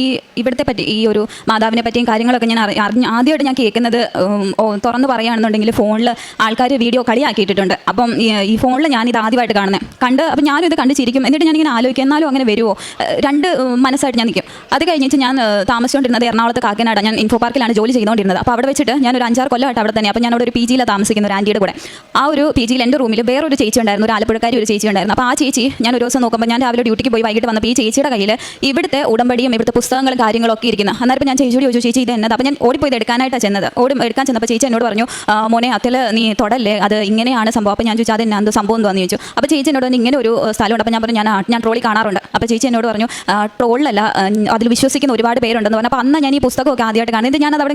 ഈ ഇവിടുത്തെ പറ്റി ഈ ഒരു മാതാവിനെ പറ്റിയും കാര്യങ്ങളൊക്കെ ഞാൻ ആദ്യമായിട്ട് ഞാൻ കേൾക്കുന്നത് തുറന്ന് പറയുകയാണെന്നുണ്ടെങ്കിൽ ഫോണിൽ ആൾക്കാർ വീഡിയോ കളിയാക്കിയിട്ടുണ്ട്. അപ്പം ഈ ഫോണിൽ ഞാനിത് ആദ്യമായിട്ട് കണ്ട് അപ്പം ഞാനും ഇത് കണ്ട് ചിരിക്കും. എന്നിട്ട് ഞാനിങ്ങനെ ആലോചിക്കും, എന്നാലും അങ്ങനെ വരുമോ, രണ്ട് മനസ്സായിട്ട് ഞാൻ നിൽക്കും. അത് കഴിഞ്ഞിട്ട് ഞാൻ താമസിച്ചുകൊണ്ടിരുന്നത് എറണാകുളത്ത് കാക്കനാട്, ഞാൻ ഇൻഫോ പാർക്കിലാണ് ജോലി ചെയ്തുകൊണ്ടിരുന്നത്. അപ്പോൾ അവിടെ വെച്ചിട്ട് ഞാനൊരു 5-6 കൊല്ലമായിട്ട് അവിടെ തന്നെ. അപ്പോൾ ഞാനവിടെ ഒരു PG താമസിക്കുന്ന ഒരു ആൻറ്റിയുടെ കൂടെ. ആ ഒരു PG എൻ്റെ റൂമിൽ വേറൊരു ചേച്ചി ഉണ്ടായിരുന്നു, ഒരു ആലപ്പുഴക്കാരി ഒരു ചേച്ചി ഉണ്ടായിരുന്നു. അപ്പോൾ ആ ചേച്ചി ഞാൻ ഒരു ദിവസം നോക്കുമ്പോൾ ഞാൻ രാവിലെ ഡ്യൂട്ടിക്ക് പോയി വൈകിട്ട് വന്നപ്പോൾ ഈ ചേച്ചിയുടെ കയ്യിൽ ഇവിടുത്തെ ഉടമ്പടിയും ഇവിടുത്തെ പുസ്തകങ്ങളും കാര്യങ്ങളൊക്കെ ഇരിക്കുന്നത്. അന്നേരം ഞാൻ ചേച്ചിയോട് ചോദിച്ചു, ചേച്ചി ഇത് എന്നത്? അപ്പോൾ ഞാൻ ഓടിപ്പോയി എടുക്കാനായിട്ടാണ് ചെന്നത്. എടുക്കാൻ ചെന്നപ്പോൾ ചേച്ചി എന്നോട് പറഞ്ഞു, മോനെ അതിൽ നീ തൊടല്ലേ, അത് ഇങ്ങനെയാണ് സംഭവം. അപ്പോൾ ഞാൻ ചോദിച്ചു അത് എന്നാ സംഭവം എന്താണെന്ന് ചോദിച്ചു. അപ്പോൾ ചേച്ചി എന്നോട് ഇങ്ങനെ ഒരു സ്ഥലമുണ്ട്. അപ്പോൾ ഞാൻ പറഞ്ഞു ഞാൻ ട്രോളിൽ കാണാറുണ്ട്. അപ്പോൾ ചേച്ചി എന്നോട് പറഞ്ഞു ട്രോളിലല്ല, അതിൽ വിശ്വസിക്കുന്ന ഒരുപാട് പേരുണ്ടെന്ന് പറഞ്ഞു. അപ്പോൾ അന്ന് ഞാൻ ഈ പുസ്തകമൊക്കെ ആദ്യമായിട്ട് കാണുന്നത്. ഞാൻ അത് അവിടെ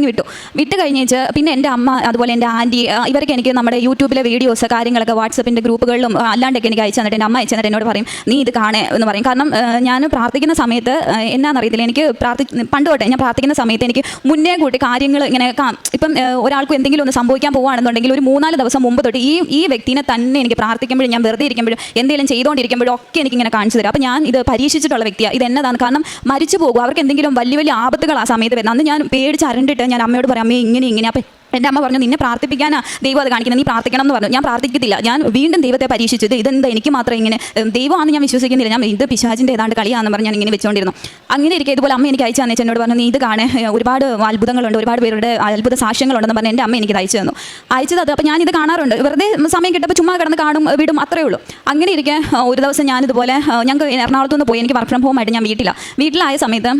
വിട്ട് കഴിഞ്ഞേച്ച് പിന്നെ എൻ്റെ അമ്മ അതുപോലെ എൻ്റെ ആൻറ്റി ഇവരൊക്കെ എനിക്ക് നമ്മുടെ യൂട്യൂബിലെ വീഡിയോസ് കാര്യങ്ങളൊക്കെ വാട്സപ്പിൻ്റെ ഗ്രൂപ്പുകളിലും അല്ലാണ്ടൊക്കെ എനിക്ക് അയച്ചു തന്നിട്ട് എൻ്റെ അമ്മ അയച്ചു തന്നിട്ട് എന്നോട് പറയും നീ ഇത് കാണേ എന്ന് പറയും. കാരണം ഞാൻ പ്രാർത്ഥിക്കുന്ന സമയത്ത് എന്നാണെന്നറിയത്തില്ല, എനിക്ക് പണ്ട് തൊട്ടേ ഞാൻ പ്രാർത്ഥിക്കുന്ന സമയത്ത് എനിക്ക് മുന്നേ കൂട്ടി കാര്യങ്ങൾ ഇങ്ങനെ ഇപ്പം ഒരാൾക്കും എന്തെങ്കിലും ഒന്ന് സംഭവിക്കാൻ പോകുകയാണെന്നുണ്ടെങ്കിൽ ഒരു 3-4 ദിവസം മുമ്പ് തൊട്ട് ഈ വ്യക്തിനെ തന്നെ എനിക്ക് പ്രാർത്ഥിക്കുമ്പോഴും ഞാൻ വെറുതെ ഇരിക്കുമ്പോഴും എന്തെങ്കിലും ചെയ്തുകൊണ്ടിരിക്കുമ്പോഴും ഒക്കെ എനിക്കിങ്ങനെ കാണിച്ചു തരും. അപ്പോൾ ഞാൻ ഇത് പരീക്ഷിച്ചിട്ടുള്ള വ്യക്തിയാണ്. ഇത് എന്നതാണ്, കാരണം മരിച്ചു പോകും, അവർക്ക് എന്തെങ്കിലും വലിയ ആപത്തുകൾ ആ സമയത്ത് വരുന്നത്. അന്ന് ഞാൻ പേടിച്ച് അരണ്ടിട്ട് ഞാൻ അമ്മയോട് പറയാം, അമ്മേ ഇങ്ങനെ. അപ്പം എൻ്റെ അമ്മ പറഞ്ഞു നിന്നെ പ്രാർത്ഥിപ്പിക്കാനാ ദൈവം അത് കാണിക്കുന്നത്, നീ പ്രാർത്ഥിക്കണം എന്ന് പറഞ്ഞു. ഞാൻ പ്രാർത്ഥിക്കത്തില്ല, ഞാൻ വീണ്ടും ദൈവത്തെ പരീക്ഷിച്ചു. ഇതെന്താ എനിക്ക് മാത്രം ഇങ്ങനെ ദൈവമാണെന്ന് ഞാൻ വിശ്വസിക്കുന്നില്ല, ഞാൻ ഇത് പിശാചിൻ്റെ ഏതാണ്ട് കളിയാണെന്ന് പറഞ്ഞ് ഞാൻ ഇങ്ങനെ വെച്ചുകൊണ്ടിരുന്നു. അങ്ങനെ ഇരിക്കുക ഇതുപോലെ അമ്മ എനിക്ക് അയച്ചു തന്നെ എന്നോട് പറഞ്ഞു നീ ഇത് കാണേ, ഒരുപാട് അത്ഭുതങ്ങളുണ്ട്, ഒരുപാട് പേരുടെ അത്ഭുത സാക്ഷ്യങ്ങളുണ്ടെന്ന് പറഞ്ഞ് എൻ്റെ അമ്മ എനിക്ക് അയച്ചു തന്നു. അയച്ചത് അപ്പോൾ ഞാനിത് കാണാറുണ്ട്, വെറുതെ സമയം കിട്ടുമ്പോൾ ചുമ്മാ കിടന്ന് കാണും വിടും, അത്രേ ഉള്ളൂ. അങ്ങനെ ഇരിക്കെ ഒരു ദിവസം ഞാനിതുപോലെ ഞങ്ങൾക്ക് എറണാകുളത്തുനിന്ന് പോയി, എനിക്ക് വർക്ക് ഫ്രം ഹോം ആയിട്ട് ഞാൻ വീട്ടിലായ സമയത്ത്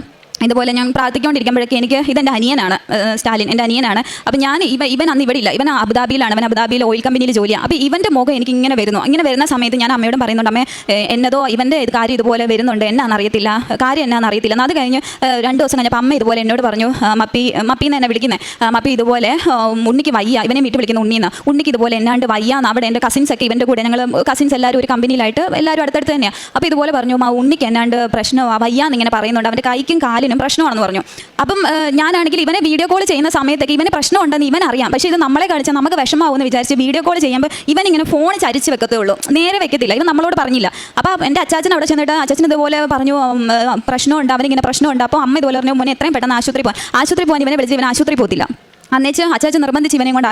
ഇതുപോലെ ഞാൻ പ്രാർത്ഥിക്കൊണ്ടിരിക്കുമ്പോഴൊക്കെ എനിക്ക് ഇതെൻ്റെ അനിയനാണ്, സ്റ്റാലിൻ എൻ്റെ അനിയനാണ്. അപ്പം ഞാൻ ഇവൻ അന്ന് ഇവിടെ ഇല്ല, ഇവൻ അബുദാബിയിലാണ്, അവൻ അബുദാബിയിൽ ഓയിൽ കമ്പനിയിൽ ജോലിയാണ്. അപ്പോൾ ഇവൻ്റെ മുഖം എനിക്ക് ഇങ്ങനെ വരുന്നു. ഇങ്ങനെ വരുന്ന സമയത്ത് ഞാൻ അമ്മയോടും പറയുന്നുണ്ട്, അമ്മേ എന്നതോ ഇവൻ്റെ കാര്യം ഇതുപോലെ വരുന്നുണ്ട്, എന്നാണെന്നറിയത്തില്ല, കാര്യം എന്നാണെന്നറിയത്തില്ല. അത് കഴിഞ്ഞ് 2 ദിവസം കഴിഞ്ഞപ്പോൾ അമ്മ ഇതുപോലെ എന്നോട് പറഞ്ഞു, മപ്പിന്ന് എന്നെ വിളിക്കുന്നത്, മപ്പി ഇതുപോലെ ഉണ്ണിക്ക് വയ്യ, ഇവനെ വീട്ടിൽ വിളിക്കുന്ന ഉണ്ണിന്ന്, ഉണ്ണിക്ക് ഇതുപോലെ എന്നാണ്ട് വയ്യാന്ന്. അവിടെ എൻ്റെ കസിൻസൊക്കെ ഇവൻ്റെ കൂടെ, ഞങ്ങൾ കസിൻസ് എല്ലാവരും ഒരു കമ്പനിയിലായിട്ട് എല്ലാവരും അടുത്തടുത്ത് തന്നെയാണ്. അപ്പോൾ ഇതുപോലെ പറഞ്ഞു ഉണ്ണിക്ക് എന്നാണ്ട് പ്രശ്നമാണ്, വയ്യാന്ന് ഇങ്ങനെ പറയുന്നുണ്ട്, അവൻ്റെ കൈക്കും കാലിനും പ്രശ്നമാണെന്ന് പറഞ്ഞു. അപ്പം ഞാനാണെങ്കിൽ ഇവനെ വീഡിയോ കോൾ ചെയ്യുന്ന സമയത്തൊക്കെ ഇവന് പ്രശ്നമുണ്ടെന്ന് ഇവൻ അറിയാം. പക്ഷേ ഇത് നമ്മളെ കാണിച്ചാൽ നമുക്ക് വിഷമാവുമെന്ന് വിചാരിച്ച് വീഡിയോ കോൾ ചെയ്യുമ്പോൾ ഇവൻ ഇങ്ങനെ ഫോൺ ചരിച്ച് വെക്കത്തേ ഉള്ളൂ, നേരെ വെക്കത്തില്ല. ഇവൻ നമ്മളോട് പറഞ്ഞില്ല. അപ്പോൾ എൻ്റെ അച്ചാച്ചൻ അവിടെ ചെന്നിട്ട് അച്ചാച്ചൻ ഇതുപോലെ പറഞ്ഞു പ്രശ്നമുണ്ട്, അവനിങ്ങനെ പ്രശ്നമുണ്ട്. അപ്പോൾ അമ്മ ഇതുപോലെ പറഞ്ഞു മോനെ എത്രയും പെട്ടെന്ന് ആശുപത്രി പോകാൻ ഇവനെ വിളിച്ച് ഇവൻ ആശുപത്രി പോകത്തില്ല. അന്നേച്ച് അച്ചാച്ചൻ നിർബന്ധിച്ച് ഇവനെ കൊണ്ട്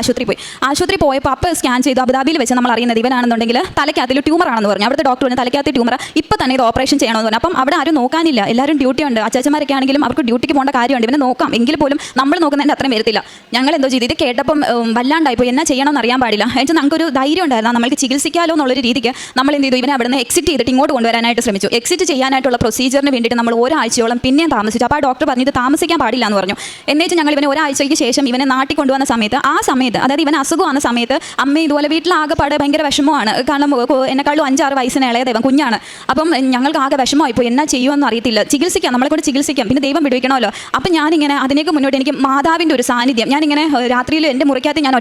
ആശുപത്രി പോയപ്പോൾ അപ്പോൾ സ്കാൻ ചെയ്തു. അബുദാബിയിൽ വെച്ച് നമ്മൾ അറിയുന്നത് ഇവനാണെന്നുണ്ടെങ്കിൽ തലയ്ക്കകത്തിൽ ട്യൂമറാണെന്ന് പറഞ്ഞു. അവിടുത്തെ ഡോക്ടർ പറഞ്ഞു തലയ്ക്കകത്ത് ട്യൂമർ, ഇപ്പോൾ തന്നെ ഇത് ഓപ്പറേഷൻ ചെയ്യണമെന്ന് പറഞ്ഞു. അപ്പം അവിടെ ആരും നോക്കാനില്ല, എല്ലാവരും ഡ്യൂട്ടി ഉണ്ട്. അച്ചാച്ചന്മാരൊക്കെ ആണെങ്കിലും അവർക്ക് ഡ്യൂട്ടിക്ക് പോകേണ്ട കാര്യമുണ്ട്, ഇവനെ നോക്കാം. എങ്കിൽ പോലും നമ്മൾ നോക്കുന്നതിൻ്റെ അത്രയും വരത്തില്ല. ഞങ്ങൾ എന്തോ ചെയ്തു, ഇത് കേട്ടപ്പം വല്ലാണ്ടായിപ്പോയി, എന്നാ ചെയ്യണമെന്ന് അറിയാൻ പാടില്ല. എന്നുവെച്ചാൽ നമുക്കൊരു ധൈര്യം ഉണ്ടായിരുന്നു, നമ്മൾക്ക് ചികിത്സിക്കാമല്ലോ എന്നുള്ളൊരു രീതിക്ക് നമ്മൾ എന്ത് ചെയ്തു, ഇവനെ അവിടെ നിന്ന് എക്സിറ്റ് ചെയ്തിട്ട് ഇങ്ങോട്ട് കൊണ്ടുവരാനായിട്ട് ശ്രമിച്ചു. എക്സിറ്റ് ചെയ്യാനായിട്ടുള്ള പ്രൊസീജിയറിന് വേണ്ടിയിട്ട് നമ്മൾ ഒരാഴ്ചയോളം പിന്നെയും താമസിച്ചു. അപ്പോൾ ആ ഡോക്ടർ പറഞ്ഞു ഇത് താമസിക്കാൻ പാടില്ല എന്ന് പറഞ്ഞു. എന്നിട്ട് ഞങ്ങൾ ഇവനെ ഒരാഴ്ചയ്ക്ക് ശേഷം ഇവനെ നാട്ടിൽ കൊണ്ടുവന്ന സമയത്ത് അതായത് ഇവൻ അസുഖമാകുന്ന സമയത്ത് അമ്മ ഇതുപോലെ വീട്ടിലാകെപ്പാടെ ഭയങ്കര വിഷമമാണ്. കാരണം എന്നെക്കാളും 5-6 വയസ്സിന് ഇളയത് ഇവൻ കുഞ്ഞാണ്. അപ്പം ഞങ്ങൾക്ക് ആകെ വിഷമമായിപ്പോൾ എന്നാ ചെയ്യുമെന്ന് അറിയത്തില്ല. ചികിത്സിക്കാം, നമ്മളെ കൂടെ ചികിത്സിക്കാം, പിന്നെ ദൈവം വിടുവിക്കണമല്ലോ. അപ്പം ഞാനിങ്ങനെ അതിനേക്ക് മുന്നോട്ട് എനിക്ക് മാതാവിൻ്റെ ഒരു സാന്നിധ്യം, ഞാനിങ്ങനെ രാത്രിയിൽ എൻ്റെ മുറിക്കകത്ത് ഞാൻ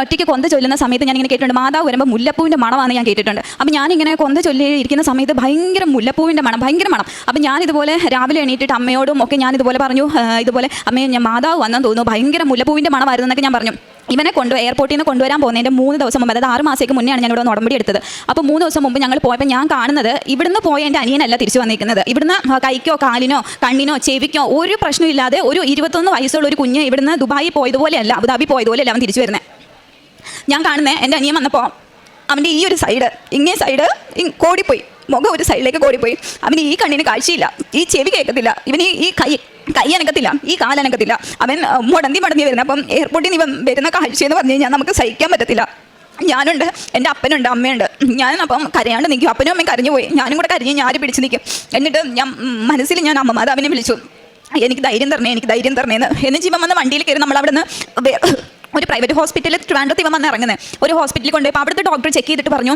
ഒറ്റയ്ക്ക് കൊന്ത ചൊല്ലുന്ന സമയത്ത് ഞാനിങ്ങനെ കേട്ടിട്ടുണ്ട്, മാതാവ് വരുമ്പോൾ മുല്ലപ്പൂവിൻ്റെ മണമാണെന്ന് ഞാൻ കേട്ടിട്ടുണ്ട്. അപ്പം ഞാനിങ്ങനെ കൊന്ത ചൊല്ലി ഇരിക്കുന്ന സമയത്ത് ഭയങ്കര മുല്ലപ്പൂവിൻ്റെ മണം, ഭയങ്കര മണം. അപ്പം ഞാനിതുപോലെ രാവിലെ എണീറ്റിട്ട് അമ്മയോടും ഒക്കെ ഞാനിതുപോലെ പറഞ്ഞു, ഇതുപോലെ അമ്മയെ ഞാൻ മാതാവ് വന്നെന്ന് തോന്നുന്നു, ഭയങ്കര മുല്ലപ്പൂവിൻ്റെ മണമായിരുന്നു എന്നൊക്കെ ഞാൻ പറഞ്ഞു. ഇവനെ എയർപോർട്ടിൽ നിന്ന് കൊണ്ടുവരാൻ പോകുന്നതിൻ്റെ 3 ദിവസം മുമ്പ്, അതായത് 6 മാസത്തേക്ക് മുന്നെയാണ് ഞാൻ ഇവിടെ ഉടമ്പടി എടുത്തത്. അപ്പോൾ 3 ദിവസം മുമ്പ് ഞങ്ങൾ പോയപ്പോൾ ഞാൻ കാണുന്നത് ഇവിടുന്ന് പോയ എൻ്റെ അനിയനല്ല തിരിച്ചു വന്നിരിക്കുന്നത്. ഇവിടുന്ന് കൈക്കോ കാലിനോ കണ്ണിനോ ചെവിക്കോ ഒരു പ്രശ്നമില്ലാതെ ഒരു 21 വയസ്സുള്ള ഒരു കുഞ്ഞ് ഇവിടുന്ന് ദുബായി പോയതുപോലെയല്ല, അബുദാബി പോയതുപോലെയല്ല അവൻ തിരിച്ചു വരുന്നത്. ഞാൻ കാണുന്നത് എൻ്റെ അനിയൻ വന്നപ്പോൾ അവൻ്റെ ഈ ഒരു സൈഡ് ഇങ്ങേ സൈഡ് കോടിപ്പോയി, മുഖം ഒരു സൈഡിലേക്ക് കോടിപ്പോയി. അവന് ഈ കണ്ണിന് കാഴ്ചയില്ല, ഈ ചെവി കേൾക്കത്തില്ല, ഇവന് ഈ കൈ അനക്കത്തില്ല, ഈ കാലനക്കത്തില്ല, അവൻ മുടന്തി വരുന്നത്. അപ്പം എയർപോർട്ടിൽ നിന്ന് ഇവൻ വരുന്ന കാഴ്ചയെന്ന് പറഞ്ഞു കഴിഞ്ഞാൽ നമുക്ക് സഹിക്കാൻ പറ്റത്തില്ല. ഞാനുണ്ട്, എൻ്റെ അപ്പനുണ്ട്, അമ്മയുണ്ട്. ഞാനപ്പം കരയാണ്ട് നിൽക്കും, അപ്പനും അമ്മയും കരഞ്ഞു പോയി, ഞാനും കൂടെ കരഞ്ഞ് ഞാൻ പിടിച്ച് നിൽക്കും. എന്നിട്ട് ഞാൻ മനസ്സിൽ ഞാൻ അമ്മ മാതാവിനെ വിളിച്ചു, എനിക്ക് ധൈര്യം തരണേ എന്ന്. എന്നിട്ട് ഇവൻ വന്ന് വണ്ടിയിൽ കയറി നമ്മളവിടെ നിന്ന് ഒരു പ്രൈവറ്റ് ഹോസ്പിറ്റലിൽ ട്രിവാൻഡ്രത്ത് ഇവൻ വന്ന് ഇറങ്ങുന്നത്. ഒരു ഹോസ്പിറ്റലിൽ കൊണ്ടുപോയി അവിടുത്തെ ഡോക്ടർ ചെക്ക് ചെയ്തിട്ട് പറഞ്ഞു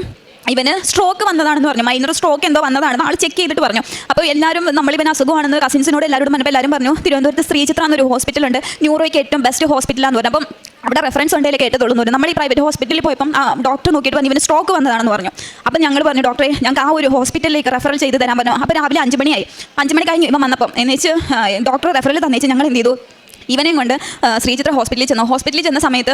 ഇവന് സ്ട്രോക്ക് വന്നതാണെന്ന് പറഞ്ഞു, മൈനർ സ്ട്രോക്ക് എന്തോ വന്നതാണെന്ന് ആൾ ചെക്ക് ചെയ്തിട്ട് പറഞ്ഞു. അപ്പോൾ എല്ലാവരും നമ്മളിവൻ അസുഖമാണെന്ന് കസിൻസിനോട് എല്ലാവരോടും പറഞ്ഞപ്പോൾ എല്ലാവരും പറഞ്ഞു തിരുവനന്തപുരത്ത് ശ്രീചിത്ര എന്നൊരു ഹോസ്പിറ്റലുണ്ട്, ന്യൂറോയ്ക്ക് ഏറ്റവും ബെസ്റ്റ് ഹോസ്പിറ്റലാണെന്ന് പറഞ്ഞു. അപ്പം അവിടെ റെഫറൻസ് ഉണ്ടെങ്കിൽ കേട്ടതുള്ളൂ. നമ്മൾ ഈ പ്രൈവറ്റ് ഹോസ്പിറ്റലിൽ പോയപ്പം ഡോക്ടർ നോക്കിയിട്ട് പറഞ്ഞു ഇവന് സ്ട്രോക്ക് വന്നതാണെന്ന് പറഞ്ഞു. അപ്പം ഞങ്ങൾ പറഞ്ഞു ഡോക്ടറെ ഞങ്ങൾക്ക് ആ ഒരു ഹോസ്പിറ്റലിലേക്ക് റെഫറൽ ചെയ്ത് തരാൻ പറഞ്ഞു. അപ്പോൾ രാവിലെ 5 മണിയായി. 5 മണി കഴിഞ്ഞ് ഇവൻ വന്നപ്പം എന്നുവെച്ച് ഡോക്ടർ റെഫറൽ തന്നേച്ച് ഞങ്ങൾ എന്ത് ചെയ്തു, ഇവനെയും കൊണ്ട് ശ്രീചിത്ര ഹോസ്പിറ്റലിൽ ചെന്ന സമയത്ത്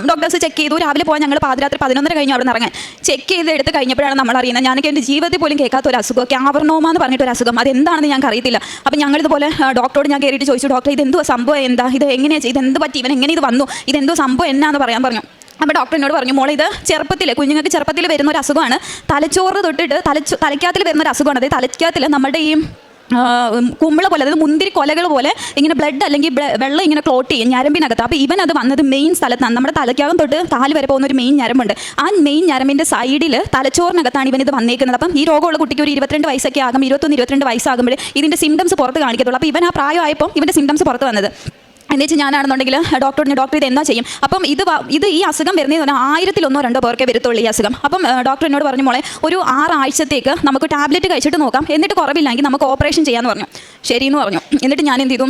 ഡോക്ടേഴ്സ് ചെക്ക് ചെയ്തു. രാവിലെ പോകാൻ ഞങ്ങൾ പാതിരാത്രി 11:30 കഴിഞ്ഞു അവിടെ നിന്ന് ഇറങ്ങാൻ. ചെക്ക് ചെയ്ത് എടുത്ത് കഴിഞ്ഞപ്പോഴാണ് നമ്മൾ അറിയുന്നത് ഞാനൊക്കെ എൻ്റെ ജീവിതത്തിൽ പോലും കേൾക്കാത്ത ഒരു അസുഖം, ക്യാവർനോമ എന്ന് പറഞ്ഞിട്ടൊരു അസുഖം. അതെന്താണെന്ന് ഞങ്ങൾക്ക് അറിയത്തില്ല. അപ്പം ഞങ്ങളിതുപോലെ ഡോക്ടറോട് ഞാൻ കയറിയിട്ട് ചോദിച്ചു, ഡോക്ടർ ഇതെന്തോ സംഭവം, എന്താ ഇത്, എങ്ങനെയാണ് ഇതെന്ത് പറ്റി, ഇവൻ എങ്ങനെ ഇത് വന്നു, ഇതെന്തോ സംഭവം എന്നാന്ന് പറയാൻ പറഞ്ഞു. അപ്പോൾ ഡോക്ടർ എന്നോട് പറഞ്ഞു, മോളെ ഇത് കുഞ്ഞുങ്ങൾക്ക് ചെറുപ്പത്തിൽ വരുന്ന ഒരു അസുഖമാണ്, തലച്ചോറ് തൊട്ടിട്ട് തലയ്ക്കകത്തിൽ വരുന്ന ഒരു അസുഖമാണ്. അതായത് തലയ്ക്കകത്തിൽ നമ്മുടെ ഈ കുമ്പിള പോലെ, അതായത് മുന്തിരി കൊലകൾ പോലെ ഇങ്ങനെ ബ്ലഡ് അല്ലെങ്കിൽ വെള്ളം ഇങ്ങനെ ക്ലോട്ട് ചെയ്യും ഞരമ്പിനകത്ത്. അപ്പോൾ ഇവൻ അത് വന്നത് മെയിൻ സ്ഥലത്താണ്, നമ്മുടെ തലയ്ക്കകം തൊട്ട് കാല് വരെ പോകുന്ന ഒരു മെയിൻ ഞരമ്പുണ്ട്. ആ മെയിൻ ഞരമ്പിൻ്റെ സൈഡിൽ തലച്ചോറിനകത്താണ് ഇവൻ ഇത് വന്നേക്കുന്നത്. അപ്പം ഈ രോഗമുള്ള കുട്ടിക്ക് ഒരു 22 വയസ്സൊക്കെ ആകും, 21-22 വയസ്സാകുമ്പോൾ ഇതിൻ്റെ സിംറ്റംസ് പുറത്ത് കാണിക്കത്തുള്ളൂ. അപ്പോൾ ഇവൻ ആ പ്രായമായപ്പോൾ ഇവൻ്റെ സിംറ്റംസ് പുറത്ത് വന്നത്. എന്ന് വെച്ചാൽ ഞാനാണെന്നുണ്ടെങ്കിൽ ഡോക്ടർ ഇത് എന്താ ചെയ്യും. അപ്പം ഇത് ഈ അസുഖം വരുന്നതെന്ന് പറഞ്ഞാൽ 1000-1-2 പേർക്കേ വരത്തുള്ളൂ ഈ അസുഖം. അപ്പം ഡോക്ടർ എന്നോട് പറഞ്ഞു, മോളെ ഒരു 6 ആഴ്ചത്തേക്ക് നമുക്ക് ടാബ്ലറ്റ് കഴിച്ചിട്ട് നോക്കാം, എന്നിട്ട് കുറവില്ലെങ്കിൽ നമുക്ക് ഓപ്പറേഷൻ ചെയ്യാമെന്ന് പറഞ്ഞു. ശരിയെന്ന് പറഞ്ഞു. എന്നിട്ട് ഞാൻ എന്ത് ചെയ്തു,